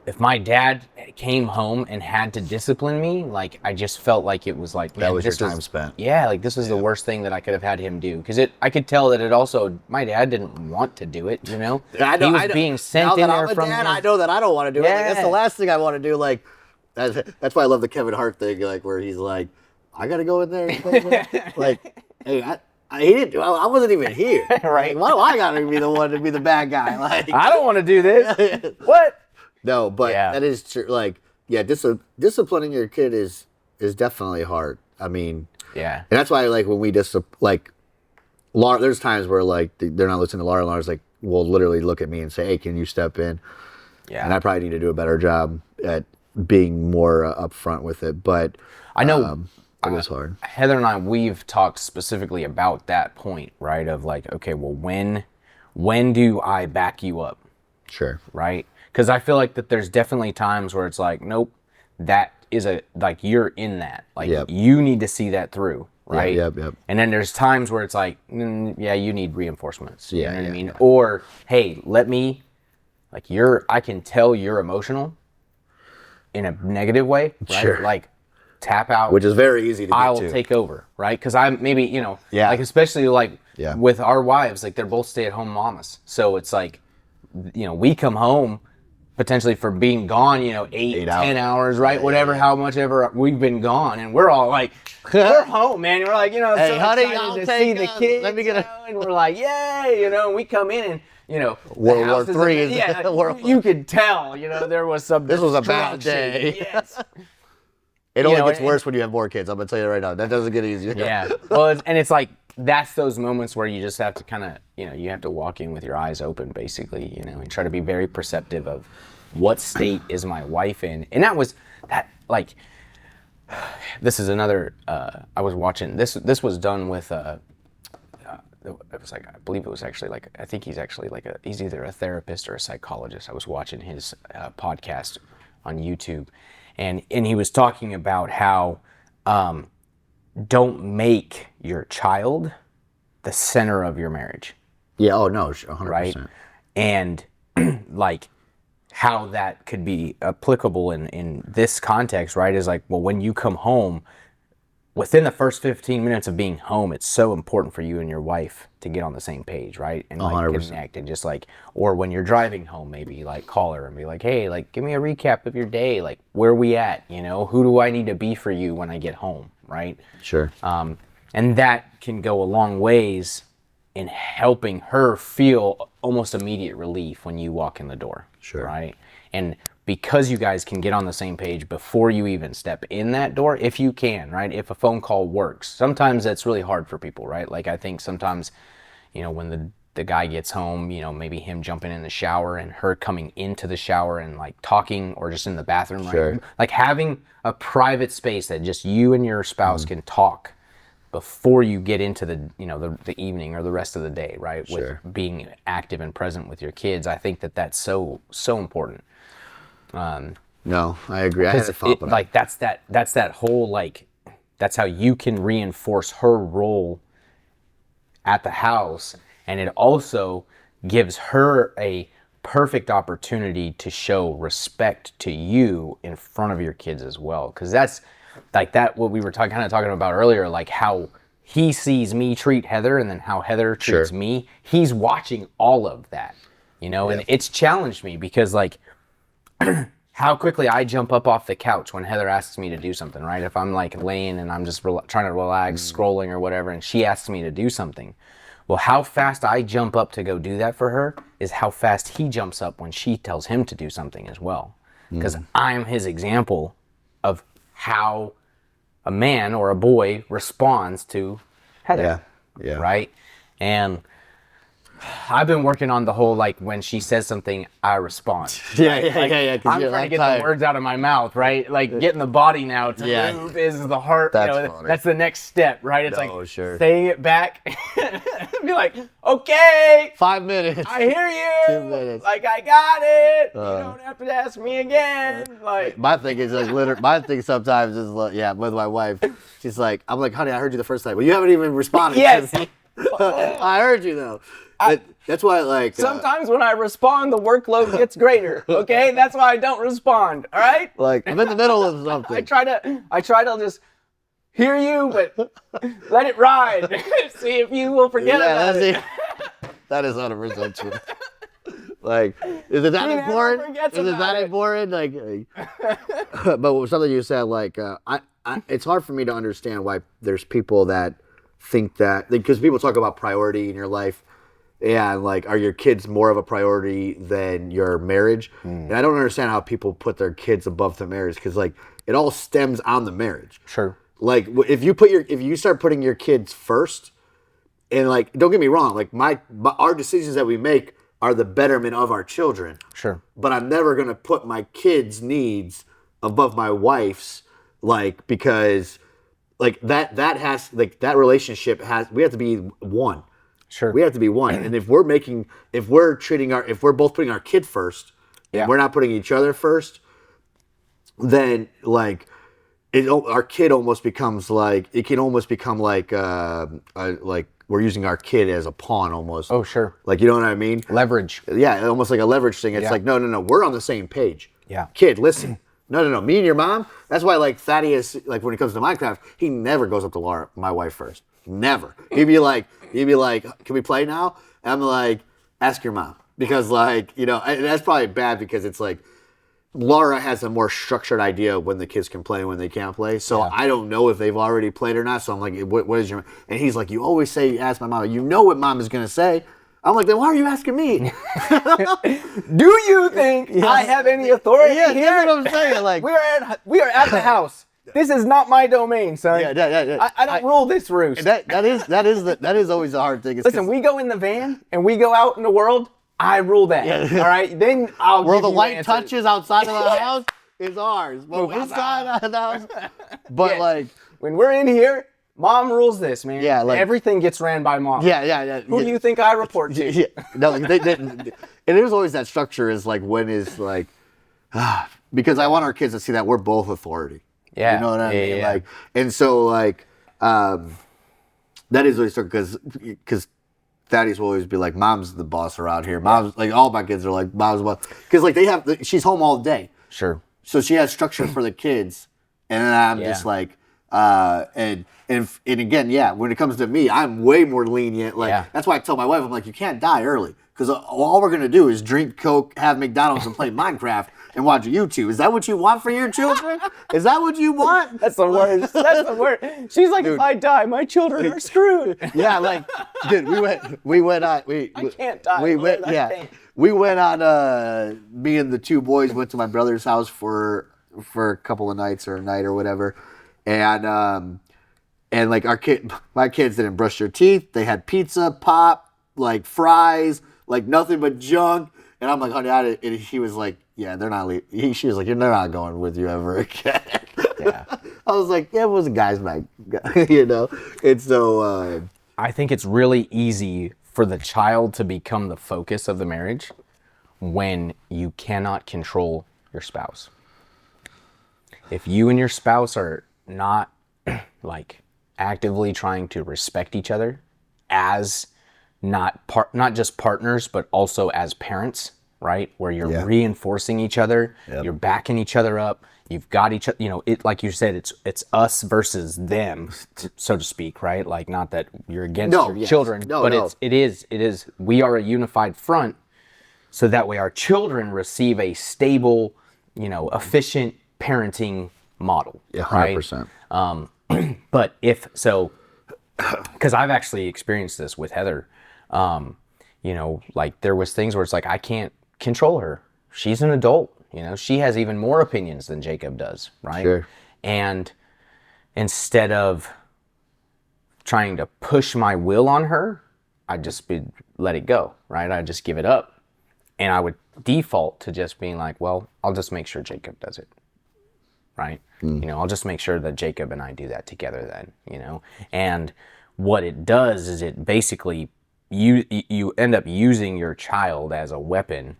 if my dad came home and had to discipline me, like, I just felt like it was like, man, that was your time spent. Yeah, like this was the worst thing that I could have had him do, because I could tell that it also, my dad didn't want to do it, you know? He was being sent in there from dad, I know that I don't want to do it. Like, that's the last thing I want to do. Like, that's why I love the Kevin Hart thing, like where he's like, I gotta go in there and play that. Like, hey, he didn't do. I wasn't even here. Right? Like, why do I gotta be the one to be the bad guy? Like, I don't want to do this. What? No, but that is true. Like, disciplining your kid is definitely hard. I mean, and that's why, like, when we Laura, there's times where like they're not listening to Laura, and Laura's like, will literally look at me and say, "Hey, can you step in?" Yeah, and I probably need to do a better job at being more upfront with it. But I know it was hard. Heather and I, we've talked specifically about that point, right? Of like, okay, well, when do I back you up? Sure. Right? Because I feel like that there's definitely times where it's like, nope, that is like, you're in that. Like, you need to see that through, right? Yep. And then there's times where it's like, you need reinforcements. You know what I mean? Or, hey, I can tell you're emotional in a negative way, right? Sure. Like, tap out. Which is very easy to do, I will take over, right? Because I'm maybe, like, especially like with our wives, like, they're both stay-at-home mamas. So it's like, we come home potentially for being gone, 8 10 hours, right? Whatever, how much ever we've been gone, and we're all like, we're home, man. We're like, hey, so honey, excited I'll to take see the kids, let me get and we're like, yay, and we come in and World War III. You could tell, there was some. This was a bad day. Yes. It only gets worse when you have more kids. I'm gonna tell you right now. That doesn't get easier. Yeah. Well, and it's like, that's those moments where you just have to kind of, you have to walk in with your eyes open, basically, and try to be very perceptive of what state is my wife in. And this is another, I was watching, this was done with, it was like, I believe it was actually like, I think he's actually like he's either a therapist or a psychologist. I was watching his podcast on YouTube, and he was talking about how, don't make your child the center of your marriage. Yeah, oh no, 100%. Right? And like how that could be applicable in this context, right? Is like, well, when you come home, within the first 15 minutes of being home, it's so important for you and your wife to get on the same page, right? And like 100%. connect, and just like, or when you're driving home, maybe like call her and be like, hey, like, give me a recap of your day. Like, where are we at? Who do I need to be for you when I get home? Right? Sure. And that can go a long ways in helping her feel almost immediate relief when you walk in the door. Sure. Right? And because you guys can get on the same page before you even step in that door, if you can, right? If a phone call works. Sometimes that's really hard for people, right? Like, I think sometimes, when the guy gets home, maybe him jumping in the shower and her coming into the shower and like talking, or just in the bathroom, sure. Like having a private space that just you and your spouse can talk. before you get into the evening or the rest of the day, right? Sure. With being active and present with your kids. I think that's so important. No, I agree. I had a thought, but like that's that whole, like, that's how you can reinforce her role at the house, and it also gives her a perfect opportunity to show respect to you in front of your kids as well, because that's like that what we were talking about earlier, like how he sees me treat Heather and then how Heather treats me. He's watching all of that, and it's challenged me because, like, how quickly I jump up off the couch when Heather asks me to do something, right? If I'm like laying and I'm just trying to relax, scrolling or whatever, and she asks me to do something, well, how fast I jump up to go do that for her is how fast he jumps up when she tells him to do something as well. Because I'm his example of how a man or a boy responds to Heather. Yeah. Right? And I've been working on the whole, like, when she says something, I respond. Yeah. I'm trying to get the words out of my mouth, right? Like, getting the body now to move is the heart. That's funny. That's the next step, right? It's sure. saying it back. Be like, okay. 5 minutes. I hear you. 2 minutes. Like, I got it. You don't have to ask me again. Like, my thing is like literally. My thing sometimes is like, with my wife. She's like, I'm like, honey, I heard you the first time. Well, you haven't even responded. Yes. I heard you though. That's why, like, sometimes when I respond, the workload gets greater. Okay, that's why I don't respond. All right. like I'm in the middle of something. I try to just hear you, but let it ride. See if you will forget about it. That is 100% true. Like, is it that important? Is it that important? Like, but something you said, like, it's hard for me to understand why there's people that think that, because people talk about priority in your life, and like, are your kids more of a priority than your marriage? And I don't understand how people put their kids above the marriage, because like it all stems on the marriage. Sure. Like if you start putting your kids first, and like, don't get me wrong, like our decisions that we make are the betterment of our children. Sure. But I'm never gonna put my kids' needs above my wife's, like, because like that relationship we have to be one. Sure. We have to be one. And if we're both putting our kid first, and we're not putting each other first, then like our kid almost becomes like, it can almost become like like we're using our kid as a pawn almost. Oh, sure. Like, you know what I mean? Leverage. Yeah, almost like a leverage thing. It's like, no, we're on the same page. Yeah. Kid, listen. No, me and your mom. That's why, like, Thaddeus, like, when it comes to Minecraft, he never goes up to Laura, my wife, first. Never. He'd be like, can we play now? And I'm like, ask your mom. Because, like, and that's probably bad, because it's like, Laura has a more structured idea of when the kids can play and when they can't play. So I don't know if they've already played or not. So I'm like, what is your... And he's like, you always say, ask my mom. You know what mom is going to say. I'm like, then why are you asking me? Do you think I have any authority here? That's what I'm saying. Like, we are at the house. This is not my domain, son. Yeah. I don't rule this roost. That is always a hard thing. Listen, we go in the van and we go out in the world. I rule that. Yeah. All right, then I'll where give the you light answers. touches outside of the house is ours. But inside of the house, but like when we're in here, mom rules this, man. Yeah, like everything gets ran by mom. Yeah. Who do you think I report to? Yeah. No, and there's always that structure is like, when is like, because I want our kids to see that we're both authority. Yeah, you know what I mean? Yeah. Like, and so like, that is always because Thaddeus will always be like, mom's the boss around here. Mom's like, all my kids are like, mom's the boss, because like she's home all day. Sure. So she has structure for the kids, and then I'm just like, and again, when it comes to me, I'm way more lenient. Like that's why I tell my wife, I'm like, you can't die early, because all we're gonna do is drink Coke, have McDonald's, and play Minecraft and watch YouTube. Is that what you want for your children? Is that what you want? That's the worst. That's the worst. She's like, dude, if I die, my children are screwed. Yeah, like, dude, we went on. I can't die. We went on. Me and the two boys went to my brother's house for a couple of nights or a night or whatever, and like my kids didn't brush their teeth. They had pizza, pop, like fries, like nothing but junk. And I'm like, honey, and he was like, yeah, they're not leaving. She was like, they're not going with you ever again. Yeah. I was like, yeah, it was a guy's night, you know? And so... I think it's really easy for the child to become the focus of the marriage when you cannot control your spouse. If you and your spouse are not like actively trying to respect each other as not just partners, but also as parents, right? Where you're reinforcing each other, you're backing each other up, you've got each other, you know, it, like you said, it's us versus them, so to speak, right? Like, not that you're against your children, but it is, we are a unified front, so that way our children receive a stable, you know, efficient parenting model. Yeah, 100%. Right? But if so, because I've actually experienced this with Heather, you know, like there was things where it's like, I can't control her. She's an adult, you know, she has even more opinions than Jacob does, right? Sure. And instead of trying to push my will on her, I'd just let it go, right? I'd just give it up. And I would default to just being like, well, I'll just make sure Jacob does it, right? You know, I'll just make sure that Jacob and I do that together then, you know? And what it does is it basically, you end up using your child as a weapon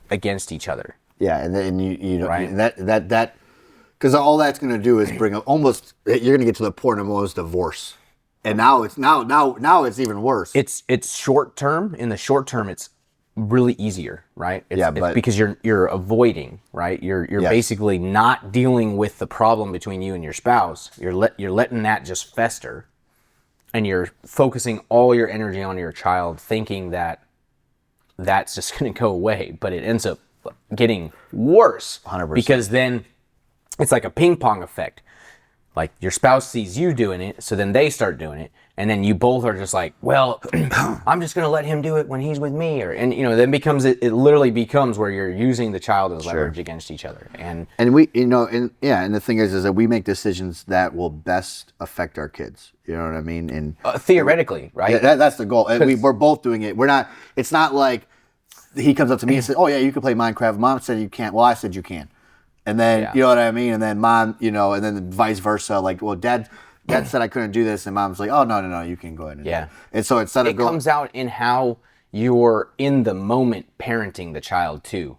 against each other. Yeah, and then you know, right? And that because all that's going to do is bring up almost, you're going to get to the point of almost divorce. And now it's it's even worse. It's short term. In the short term, it's really easier, right? It's but because you're avoiding, right? You're basically not dealing with the problem between you and your spouse. You're letting that just fester, and you're focusing all your energy on your child, thinking that that's just going to go away, but it ends up getting worse. 100%. Because then it's like a ping pong effect. Like your spouse sees you doing it, so then they start doing it, and then you both are just like, well, I'm just going to let him do it when he's with me, and you know, then it literally becomes where you're using the child as leverage against each other, and we, you know, and the thing is that we make decisions that will best affect our kids. You know what I mean? And theoretically, right? That's the goal. And we're both doing it. We're not. It's not like he comes up to me and says, "Oh yeah, you can play Minecraft." Mom said you can't. Well, I said you can. And then, you know what I mean? And then mom, you know, and then vice versa. Like, well, dad said I couldn't do this. And mom's like, oh, no, you can go ahead and do it. And so instead of it comes out in how you're in the moment parenting the child too,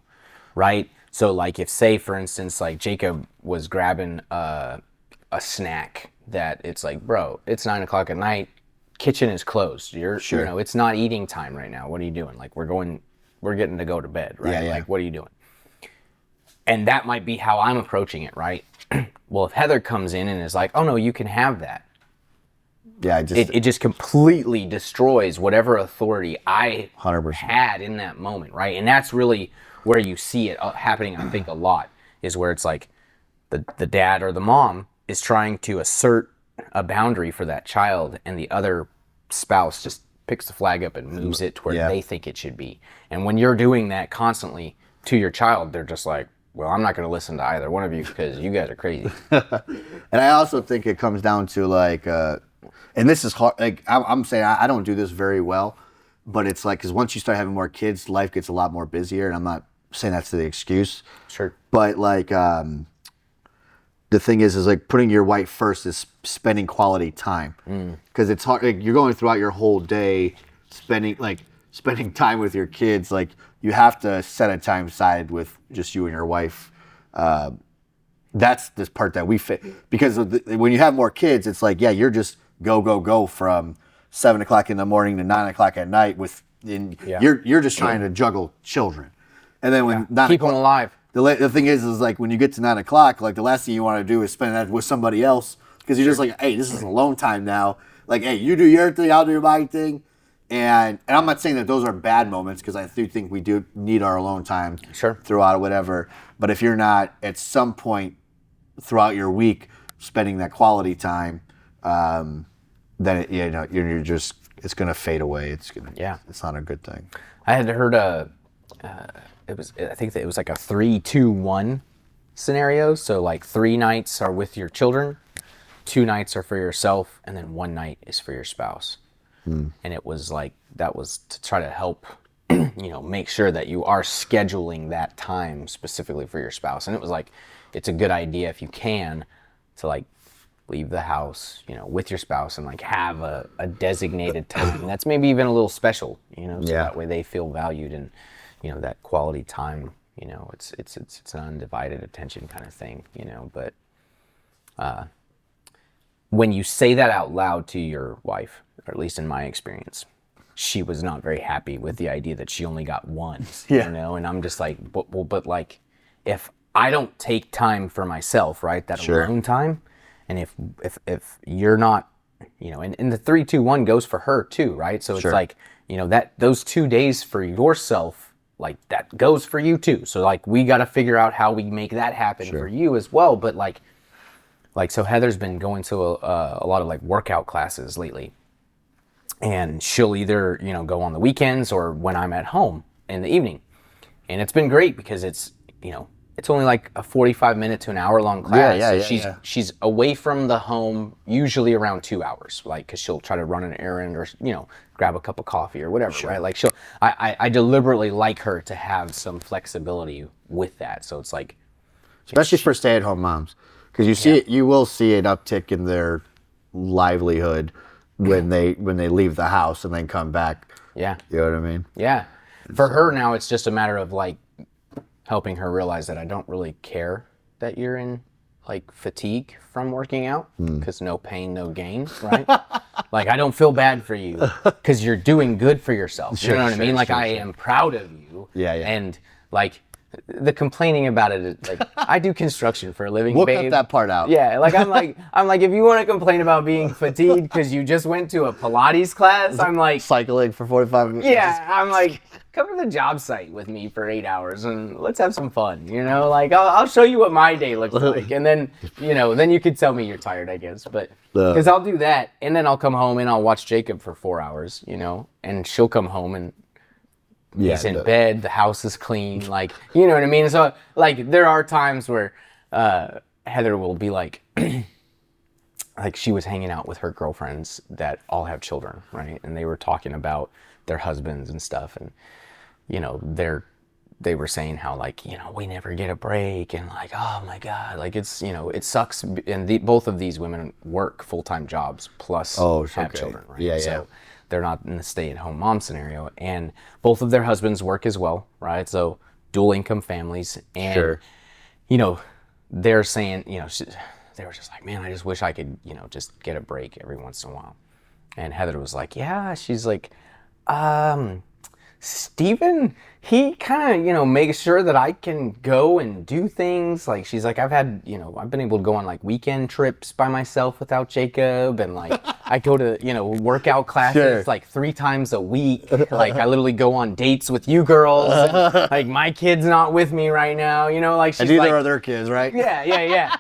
right? So like if, say, for instance, like Jacob was grabbing a snack that it's like, bro, it's 9 o'clock at night. Kitchen is closed. You know, it's not eating time right now. What are you doing? Like we're getting to go to bed, right? Like, what are you doing? And that might be how I'm approaching it, right? Well, if Heather comes in and is like, oh no, you can have that. Yeah, it just completely destroys whatever authority I 100%. had in that moment, right? And that's really where you see it happening, I think, a lot, is where it's like the dad or the mom is trying to assert a boundary for that child, and the other spouse just picks the flag up and moves it to where they think it should be. And when you're doing that constantly to your child, they're just like, well, I'm not going to listen to either one of you because you guys are crazy. And I also think it comes down to like, and this is hard. Like I'm saying, I don't do this very well, but it's like, because once you start having more kids, life gets a lot more busier. And I'm not saying that's the excuse. Sure. But like, the thing is like putting your wife first is spending quality time. Because it's hard. Like, you're going throughout your whole day spending time with your kids. Like, you have to set a time aside with just you and your wife. That's this part that we fit, because when you have more kids, it's like, you're just go from 7 o'clock in the morning to 9 o'clock at night you're just trying to juggle children. And then when keep them alive. The thing is like when you get to 9 o'clock, like the last thing you want to do is spend that with somebody else, because you're just like, hey, this is alone time now. Like, hey, you do your thing, I'll do my thing. And I'm not saying that those are bad moments, because I do think we do need our alone time throughout or whatever. But if you're not at some point throughout your week spending that quality time, then you're just, it's gonna fade away. It's not a good thing. I had heard I think that it was like a 3-2-1 scenario. So like 3 nights are with your children, 2 nights are for yourself, and then 1 night is for your spouse. And it was like, that was to try to help, make sure that you are scheduling that time specifically for your spouse. And it was like, it's a good idea if you can to like leave the house, with your spouse and like have a designated time that's maybe even a little special, so that way they feel valued and, that quality time, it's an undivided attention kind of thing, but when you say that out loud to your wife, or at least in my experience, she was not very happy with the idea that she only got one, and I'm just like, but like, if I don't take time for myself, right, that alone time, and if you're not, and the 3-2-1 goes for her too, right? So it's like, that those 2 days for yourself, like that goes for you too. So like, we got to figure out how we make that happen for you as well. But like, so Heather's been going to a lot of like workout classes lately, and she'll either, go on the weekends or when I'm at home in the evening. And it's been great because it's, it's only like a 45-minute to an hour-long class. She's away from the home usually around 2 hours, like, because she'll try to run an errand or, grab a cup of coffee or whatever, right? Like, I deliberately like her to have some flexibility with that. So it's like, especially for stay-at-home moms, because you will see an uptick in their livelihood when they leave the house and then come back. Yeah. You know what I mean? Yeah. For her now, it's just a matter of like helping her realize that I don't really care that you're in like fatigue from working out, because no pain, no gain, right? Like, I don't feel bad for you because you're doing good for yourself. You know what I mean? Like, I am proud of you. Yeah. And like, the complaining about it is like, I do construction for a living. We'll cut that part out. Yeah, like I'm like, if you want to complain about being fatigued because you just went to a Pilates class, I'm like, cycling for 45 minutes. Yeah, I'm like, come to the job site with me for 8 hours and let's have some fun. Like, I'll show you what my day looks like, and then then you could tell me you're tired, I guess. But because I'll do that, and then I'll come home and I'll watch Jacob for 4 hours, and she'll come home and he's in bed, the house is clean, like, you know what I mean? So, like, there are times where Heather will be like, like, she was hanging out with her girlfriends that all have children, right? And they were talking about their husbands and stuff, and, they were saying how, like, we never get a break, and like, oh my God, like, it's, it sucks. And both of these women work full-time jobs plus have children, right? Yeah. So they're not in the stay-at-home mom scenario, and both of their husbands work as well, right? So dual income families, and they're saying, they were just like, man, I just wish I could, just get a break every once in a while. And Heather was like, yeah, she's like, Steven, he kind of, makes sure that I can go and do things. Like, she's like, I've been able to go on like weekend trips by myself without Jacob. And like, I go to, workout classes like 3 times a week. Like, I literally go on dates with you girls. And, like, my kid's not with me right now, like, she's and neither like, are their kids, right? Yeah.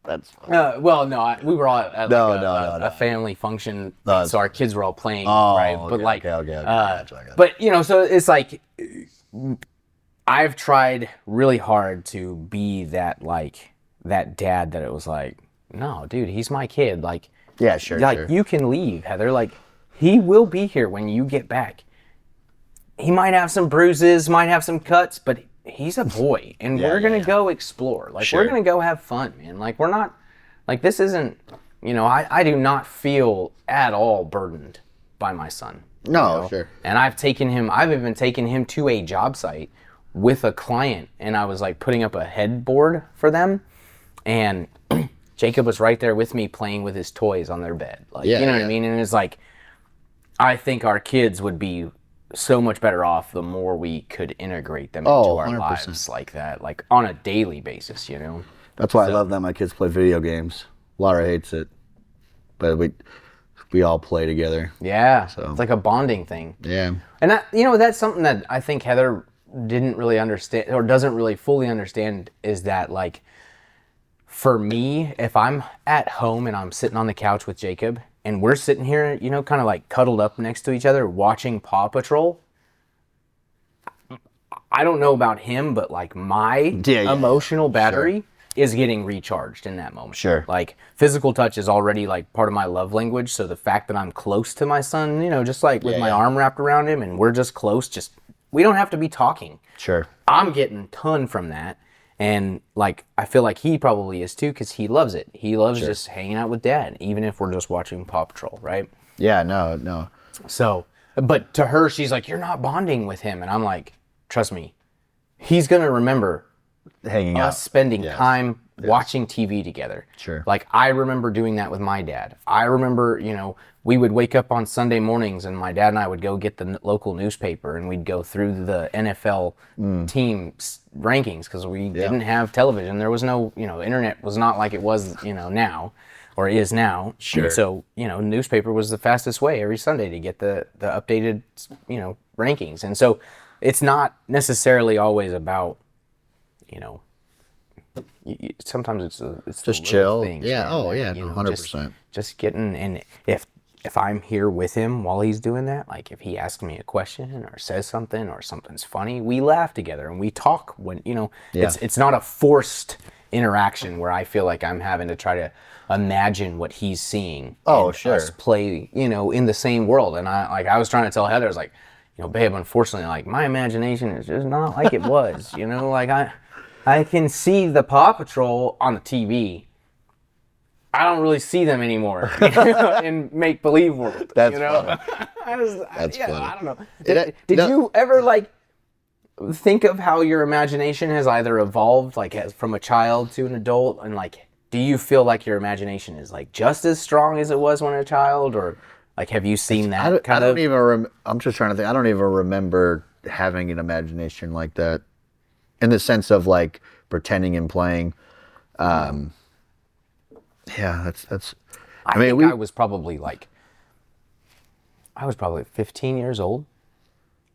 That's funny. Well, no, we were all at a family function, so our kids were all playing, right? Okay, but like, okay. But so it's like, I've tried really hard to be that dad that it was like, no, dude, he's my kid. Like, yeah, sure. You can leave, Heather. Like, he will be here when you get back. He might have some bruises, might have some cuts, but he's a boy, and we're gonna go explore. Like, we're gonna go have fun, man. Like, we're not, like, this isn't, I do not feel at all burdened by my son. No, sure. And I've even taken him to a job site with a client, and I was like putting up a headboard for them, and Jacob was right there with me playing with his toys on their bed. Like, you know what I mean? And it's like, I think our kids would be so much better off the more we could integrate them into our 100%. lives like that, like on a daily basis, That's why I love that my kids play video games. Lara hates it, but we all play together. Yeah, so it's like a bonding thing. Yeah, and that, that's something that I think Heather didn't really understand, or doesn't really fully understand, is that, like, for me, if I'm at home and I'm sitting on the couch with Jacob, and we're sitting here, kind of like cuddled up next to each other watching Paw Patrol, I don't know about him, but like my emotional battery is getting recharged in that moment. Sure. Like, physical touch is already like part of my love language. So the fact that I'm close to my son, just like with my arm wrapped around him and we're just close, we don't have to be talking. Sure. I'm getting a ton from that. And like, I feel like he probably is too, because he loves it. He loves just hanging out with dad, even if we're just watching Paw Patrol, right? Yeah, no. So, but to her, she's like, you're not bonding with him. And I'm like, trust me, he's going to remember Hanging out. us spending time watching TV together. Sure. Like, I remember doing that with my dad. I remember, you know, we would wake up on Sunday mornings and my dad and I would go get the local newspaper and we'd go through the NFL team rankings, because we didn't have television. There was no, you know, internet was not like it was, you know, now or is now. Sure. So, you know, newspaper was the fastest way every Sunday to get the updated, you know, rankings. And so it's not necessarily always about, you know, sometimes it's Just the chill. little things, Yeah. man, Oh, that, yeah. you know, 100%. just getting, and if I'm here with him while he's doing that, like if he asks me a question or says something or something's funny, we laugh together and we talk when, you know, it's not a forced interaction where I feel like I'm having to try to imagine what he's seeing. Oh, and sure. us play, you know, in the same world. And I was trying to tell Heather, I was like, you know, babe, unfortunately, like my imagination is just not like it was, you know, like I can see the Paw Patrol on the TV. I don't really see them anymore in make-believe world. That's you know? funny. That's funny. I don't know. Did you ever like think of how your imagination has either evolved, like from a child to an adult, and like, do you feel like your imagination is like just as strong as it was when a child, or like have you seen that I don't even. I'm just trying to think. I don't even remember having an imagination like that, in the sense of like pretending and playing. Yeah, that's. I mean, I was probably 15 years old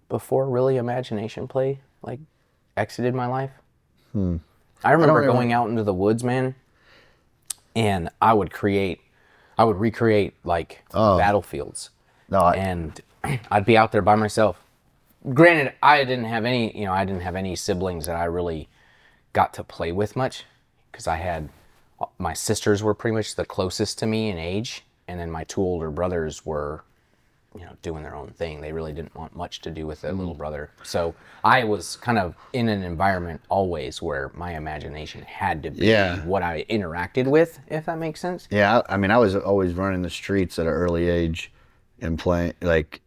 before really imagination play like exited my life. I remember going out into the woods, man, and I would recreate like battlefields. And I'd be out there by myself. Granted, I didn't have any siblings that I really got to play with much, because my sisters were pretty much the closest to me in age, and then my two older brothers were, you know, doing their own thing. They really didn't want much to do with their little brother. So I was kind of in an environment always where my imagination had to be what I interacted with, if that makes sense. Yeah, I mean, I was always running the streets at an early age and playing, like,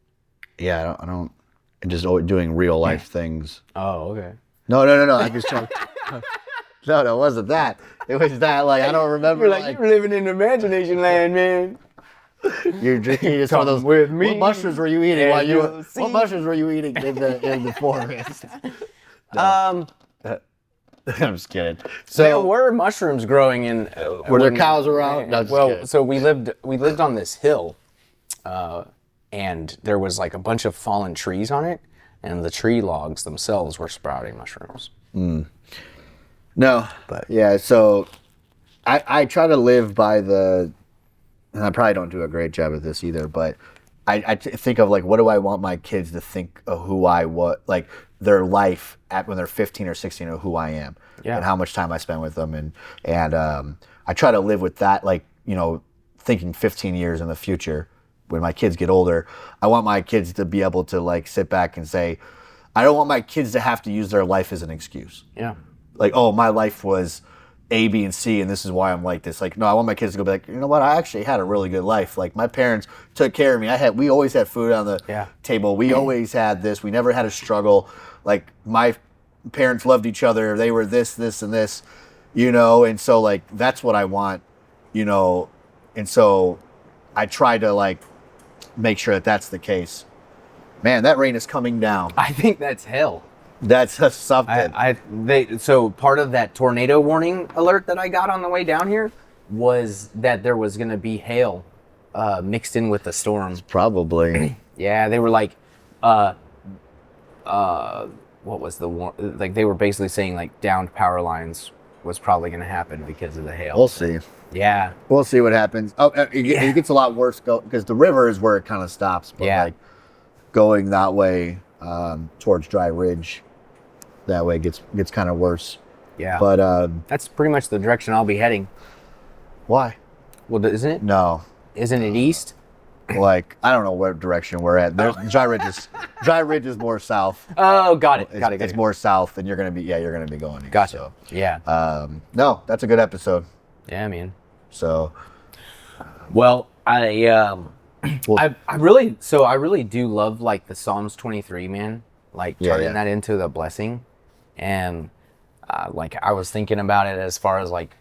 I don't just doing real life things. Oh, okay. No. I just trying. No, it wasn't that. It was that, like, I don't remember. You're living in imagination land, man. You're drinking just one of those. With me. What mushrooms were you eating while you? See. What mushrooms were you eating in the forest? I'm just kidding. So there were mushrooms growing in. Were there cows around? No, just kidding. So we lived on this hill, and there was like a bunch of fallen trees on it, and the tree logs themselves were sprouting mushrooms. No, but yeah. So I try to live by the, and I probably don't do a great job at this either, but I think of like, what do I want my kids to think of like their life when they're 15 or 16 of who I am, and how much time I spend with them, and I try to live with that, like, you know, thinking 15 years in the future when my kids get older. I want my kids to be able to like sit back and say, I don't want my kids to have to use their life as an excuse. Yeah. Like, oh, my life was A, B, and C, and this is why I'm like this. Like, no, I want my kids to go back, you know what, I actually had a really good life. Like, my parents took care of me. We always had food on the table. We always had this. We never had a struggle. Like, my parents loved each other. They were this, and this, you know? And so, like, that's what I want, you know? And so I try to, like, make sure that that's the case. Man, that rain is coming down. I think that's hell. That's something. So part of that tornado warning alert that I got on the way down here was that there was going to be hail mixed in with the storm. Probably. Yeah, they were like, what was the like? They were basically saying like downed power lines was probably going to happen because of the hail. We'll see. Yeah, we'll see what happens. Oh, it gets a lot worse because the river is where it kind of stops. But like going that way towards Dry Ridge. That way it gets kind of worse. Yeah. But that's pretty much the direction I'll be heading. Why? Well, isn't it? No. Isn't it east? like I don't know what direction we're at. Dry Ridge is more south. Oh, got it. It's more south, and you're gonna be going east. Gotcha. So, Yeah. no, that's a good episode. Yeah, man. So, well, I really do love like the Psalms 23, man. Like turning that into the blessing, and like I was thinking about it as far as like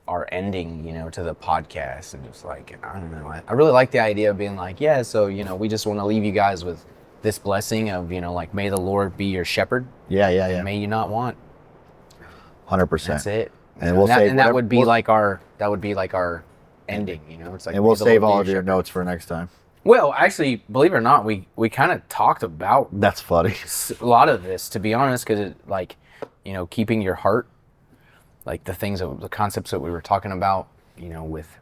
our ending, to the podcast, and just like I don't know, I really like the idea of being like, yeah, so we just want to leave you guys with this blessing of like may the Lord be your shepherd. Yeah. And may you not want. 100%. That's it. And we'll save. And that would be like our ending. It's like. And we'll save all of your notes for next time. Well, actually, believe it or not, we kind of talked about that's funny a lot of this, to be honest, because like, keeping your heart, like the concepts that we were talking about, with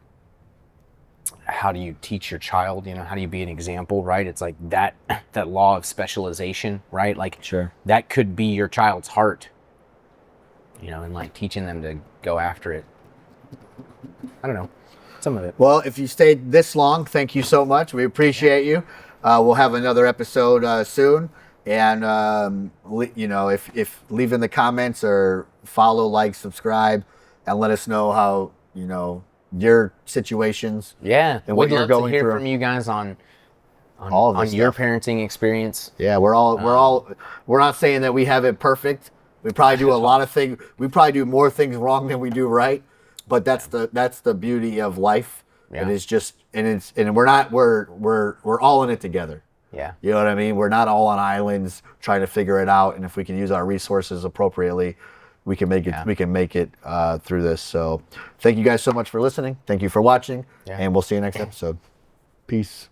how do you teach your child, how do you be an example, right? It's like that law of specialization, right? Like sure, that could be your child's heart, and like teaching them to go after it. I don't know. Some of it. Well, if you stayed this long, thank you so much. We appreciate you. We'll have another episode soon. And, if leave in the comments or follow, like, subscribe, and let us know how, your situations. Yeah. And what you're going to hear through. From you guys on all of this your parenting experience. Yeah, we're not saying that we have it perfect. We probably do a lot of things. We probably do more things wrong than we do right. But that's the beauty of life. Yeah. And it's just we're all in it together. Yeah. You know what I mean? We're not all on islands trying to figure it out. And if we can use our resources appropriately, we can make it. We can make it through this. So, thank you guys so much for listening. Thank you for watching, and we'll see you next episode. Peace.